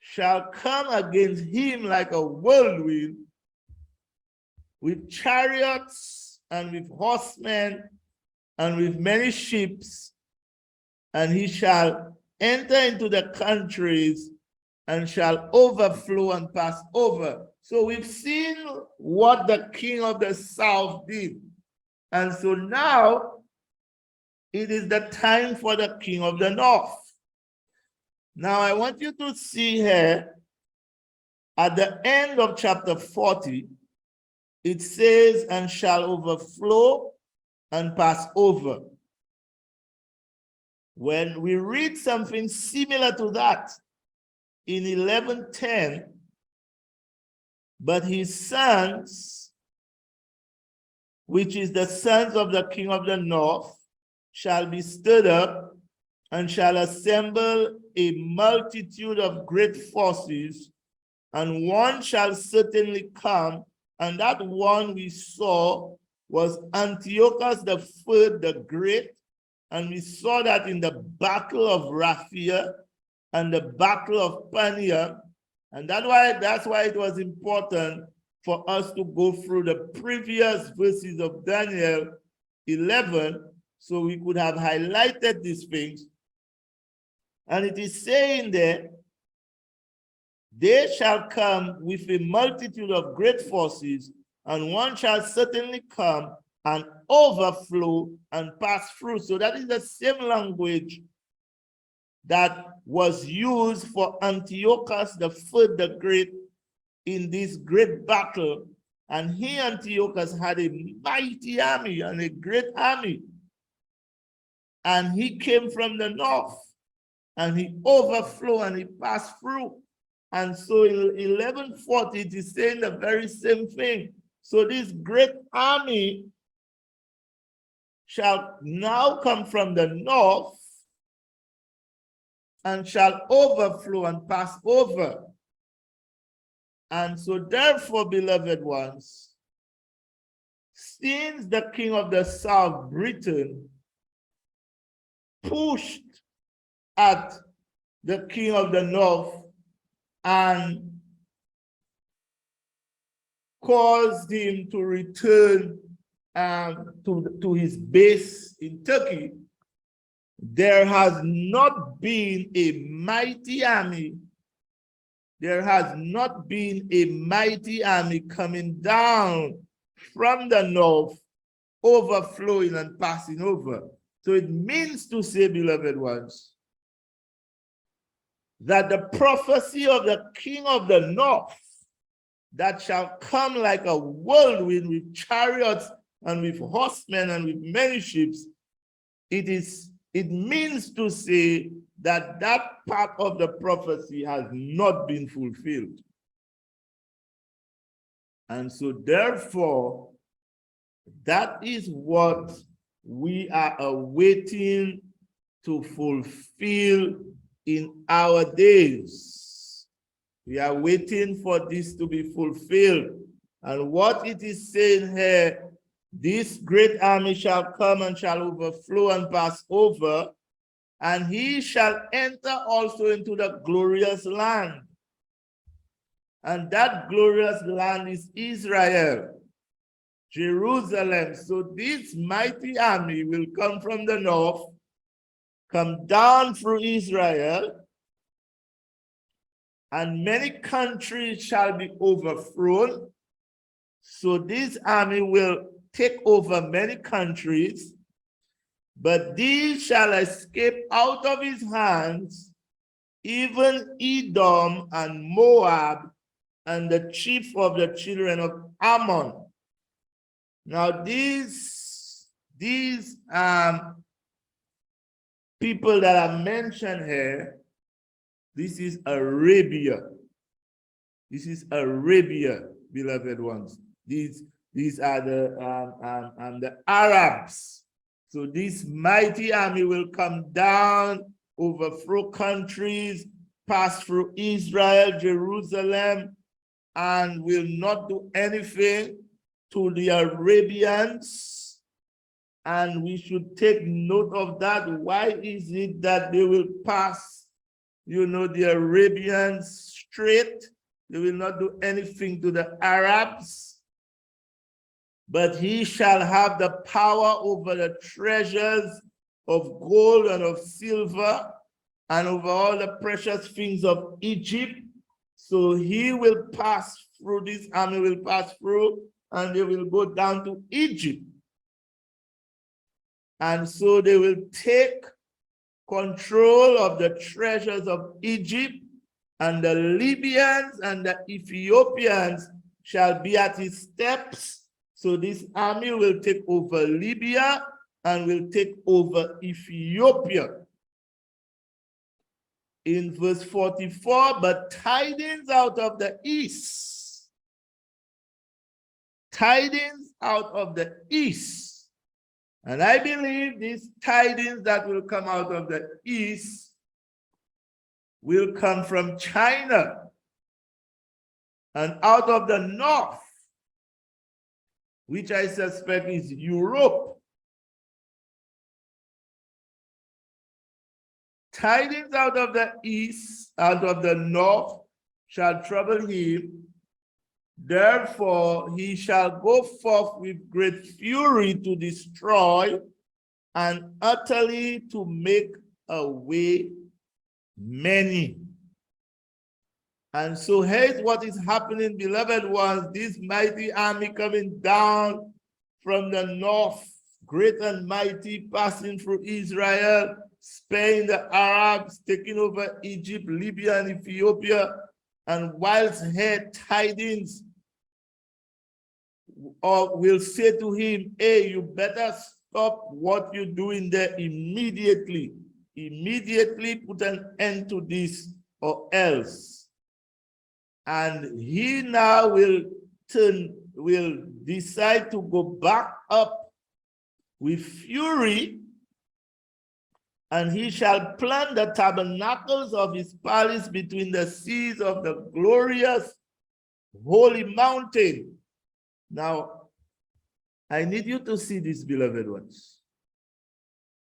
shall come against him like a whirlwind, with chariots and with horsemen and with many ships, and he shall enter into the countries and shall overflow and pass over. So we've seen what the king of the south did. And so now it is the time for the king of the north. Now I want you to see here at the end of chapter 40, it says, and shall overflow and pass over. When we read something similar to that in 11:10, but his sons, which is the sons of the king of the north, shall be stirred up and shall assemble a multitude of great forces, and one shall certainly come, and that one we saw was Antiochus the Third the Great, and we saw that in the Battle of Raphia and the Battle of Pania, and that's why it was important for us to go through the previous verses of Daniel 11, so we could have highlighted these things. And it is saying there, they shall come with a multitude of great forces, and one shall certainly come and overflow and pass through. So that is the same language that was used for Antiochus the Third the Great in this great battle. And he, Antiochus, had a mighty army and a great army. And he came from the north, and he overflowed and he passed through. And so in 11:40, it is saying the very same thing. So this great army shall now come from the north and shall overflow and pass over. And so therefore, beloved ones, since the king of the south, Britain, pushed at the king of the north and caused him to return to his base in Turkey, there has not been a mighty army. There has not been a mighty army coming down from the north, overflowing and passing over. So it means to say, beloved ones, that the prophecy of the king of the north that shall come like a whirlwind with chariots and with horsemen and with many ships, it means to say that that part of the prophecy has not been fulfilled. And so therefore, that is what we are awaiting to fulfill in our days. We are waiting for this to be fulfilled. And what it is saying here, this great army shall come and shall overflow and pass over, and he shall enter also into the glorious land. And that glorious land is Israel, Jerusalem. So this mighty army will come from the north, come down through Israel, and many countries shall be overthrown. So this army will take over many countries, but these shall escape out of his hands, even Edom and Moab and the chief of the children of Ammon. Now these people that are mentioned here, this is Arabia. This is Arabia, beloved ones. These are the Arabs. So this mighty army will come down, overthrow countries, pass through Israel, Jerusalem, and will not do anything to the Arabians. And we should take note of that. Why is it that they will pass, the Arabians straight? They will not do anything to the Arabs. But he shall have the power over the treasures of gold and of silver and over all the precious things of Egypt. So he will pass through, this army will pass through, and they will go down to Egypt. And so they will take control of the treasures of Egypt, and the Libyans and the Ethiopians shall be at his steps. So this army will take over Libya and will take over Ethiopia. In verse 44, but tidings out of the east. Tidings out of the east. And I believe these tidings that will come out of the east will come from China, and out of the north, which I suspect is Europe. Tidings out of the east, out of the north, shall trouble him. Therefore, he shall go forth with great fury to destroy and utterly to make away many. And so here's what is happening, beloved ones. This mighty army coming down from the north, great and mighty, passing through Israel, sparing the Arabs, taking over Egypt, Libya, and Ethiopia. And whilst here tidings will say to him, hey, you better stop what you're doing there immediately. Immediately put an end to this, or else. And he now will decide to go back up with fury, and he shall plant the tabernacles of his palace between the seas of the glorious holy mountain. Now, I need you to see this, beloved ones.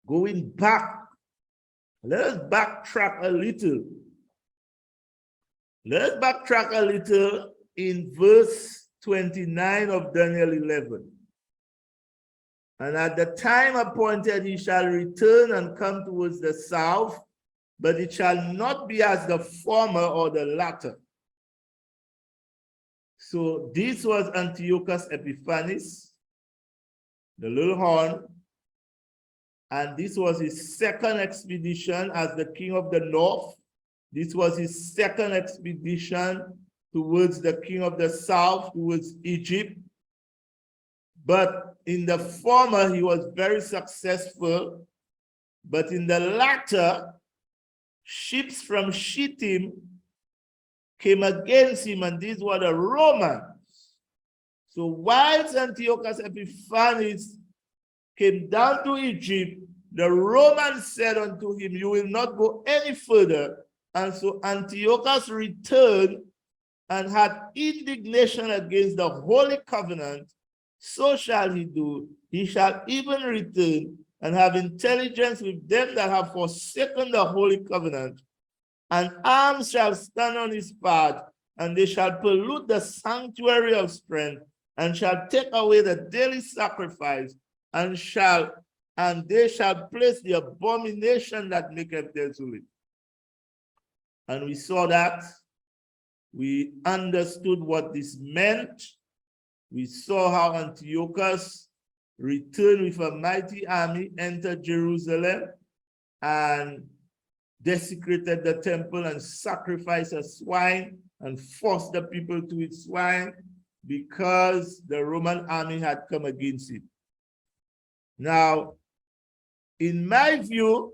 Going back, let us backtrack a little. Let us backtrack a little in verse 29 of Daniel 11. And at the time appointed, he shall return and come towards the south, but it shall not be as the former or the latter. So this was Antiochus Epiphanes, the little horn, and this was his second expedition as the king of the north. This was his second expedition towards the king of the south, towards Egypt. But in the former, he was very successful. But in the latter, ships from Shittim came against him, and these were the Romans. So whilst Antiochus Epiphanes came down to Egypt, the Romans said unto him, you will not go any further. And so Antiochus returned and had indignation against the Holy Covenant. So shall he do. He shall even return and have intelligence with them that have forsaken the Holy Covenant. And arms shall stand on his part, and they shall pollute the sanctuary of strength, and shall take away the daily sacrifice, and they shall place the abomination that maketh desolate. And we saw that. We understood what this meant. We saw how Antiochus returned with a mighty army, entered Jerusalem, and desecrated the temple and sacrificed a swine and forced the people to eat swine because the Roman army had come against it. Now, in my view,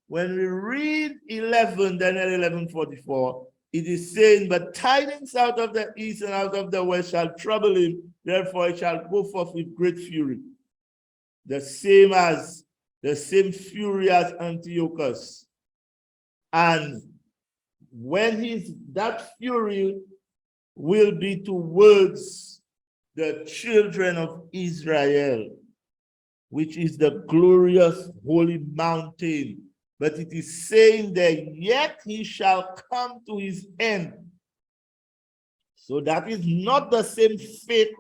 when we read Daniel 11:44, it is saying, but tidings out of the east and out of the west shall trouble him, therefore he shall go forth with great fury. The same fury as Antiochus. And when that fury will be towards the children of Israel, which is the glorious holy mountain. But it is saying that yet he shall come to his end. So that is not the same fate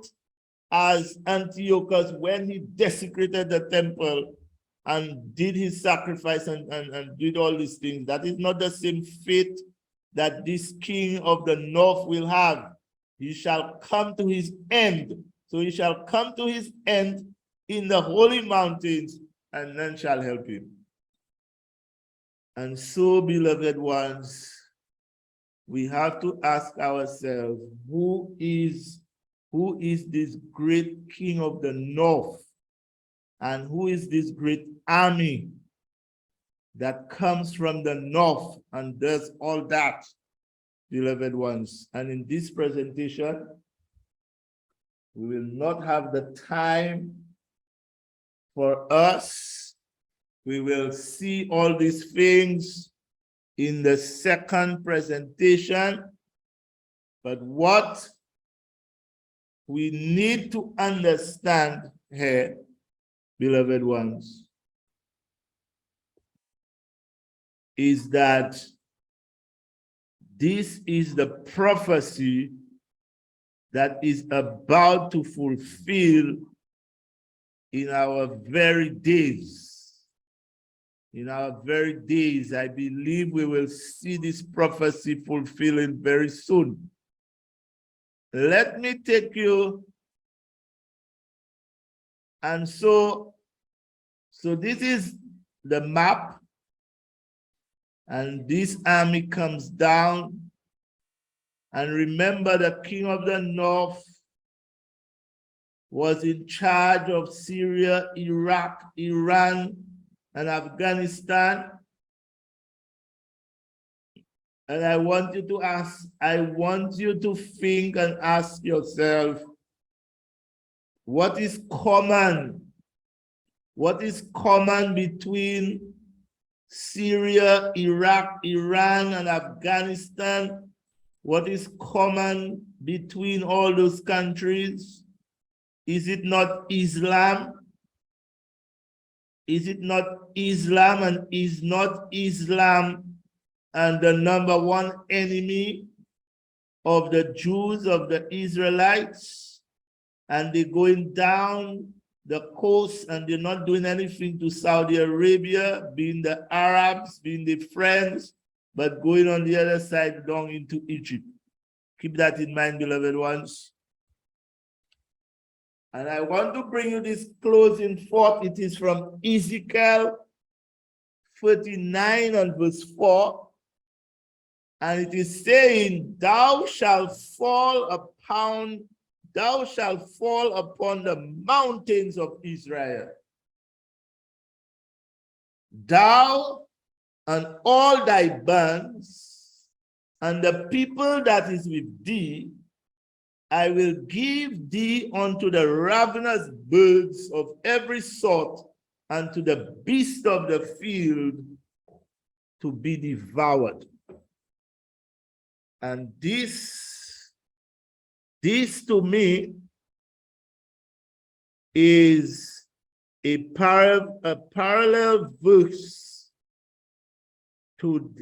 as Antiochus when he desecrated the temple and did his sacrifice and did all these things. That is not the same fate that this king of the north will have. He shall come to his end. So he shall come to his end in the holy mountains, and none shall help him. And so, beloved ones, we have to ask ourselves, who is this great king of the north? And who is this great army that comes from the north and does all that, beloved ones? And in this presentation, we will not have the time for us. We will see all these things in the second presentation. But what we need to understand here, beloved ones, is that this is the prophecy that is about to fulfill in our very days. In our very days, I believe we will see this prophecy fulfilling very soon. Let me take you, and so this is the map, and this army comes down, and remember the king of the north was in charge of Syria, Iraq, Iran, and Afghanistan. And I want you to think and ask yourself, What is common? What is common between Syria, Iraq, Iran, and Afghanistan? What is common between all those countries? Is it not Islam? Is it not Islam, and is not Islam and the number one enemy of the Jews, of the Israelites? And they're going down the coast and they're not doing anything to Saudi Arabia, being the Arabs, being the friends, but going on the other side down into Egypt. Keep that in mind, beloved ones. And I want to bring you this closing thought. It is from Ezekiel 39 and verse 4. And it is saying, thou shalt fall upon the mountains of Israel. Thou and all thy bands, and the people that is with thee, I will give thee unto the ravenous birds of every sort, and to the beasts of the field to be devoured. And this to me is a parallel verse to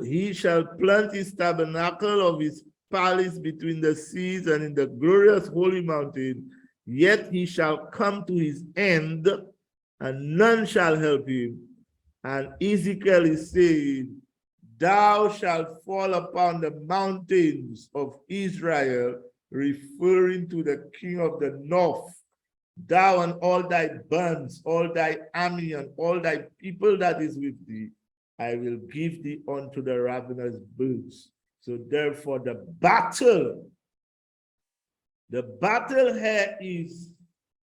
he shall plant his tabernacle of his palace between the seas and in the glorious holy mountain, yet he shall come to his end, and none shall help him. And Ezekiel is saying, thou shalt fall upon the mountains of Israel, referring to the king of the north. Thou and all thy bands, all thy army, and all thy people that is with thee, I will give thee unto the ravenous birds. So therefore the battle here is,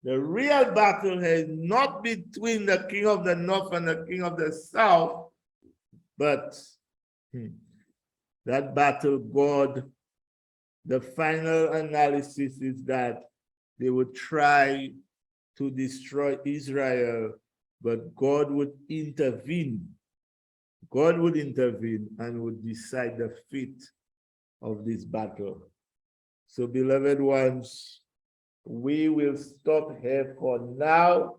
the real battle here is not between the king of the north and the king of the south, but that battle, God, the final analysis is that they would try to destroy Israel, but God would intervene. God would intervene and would decide the fate of this battle. So, beloved ones, we will stop here for now.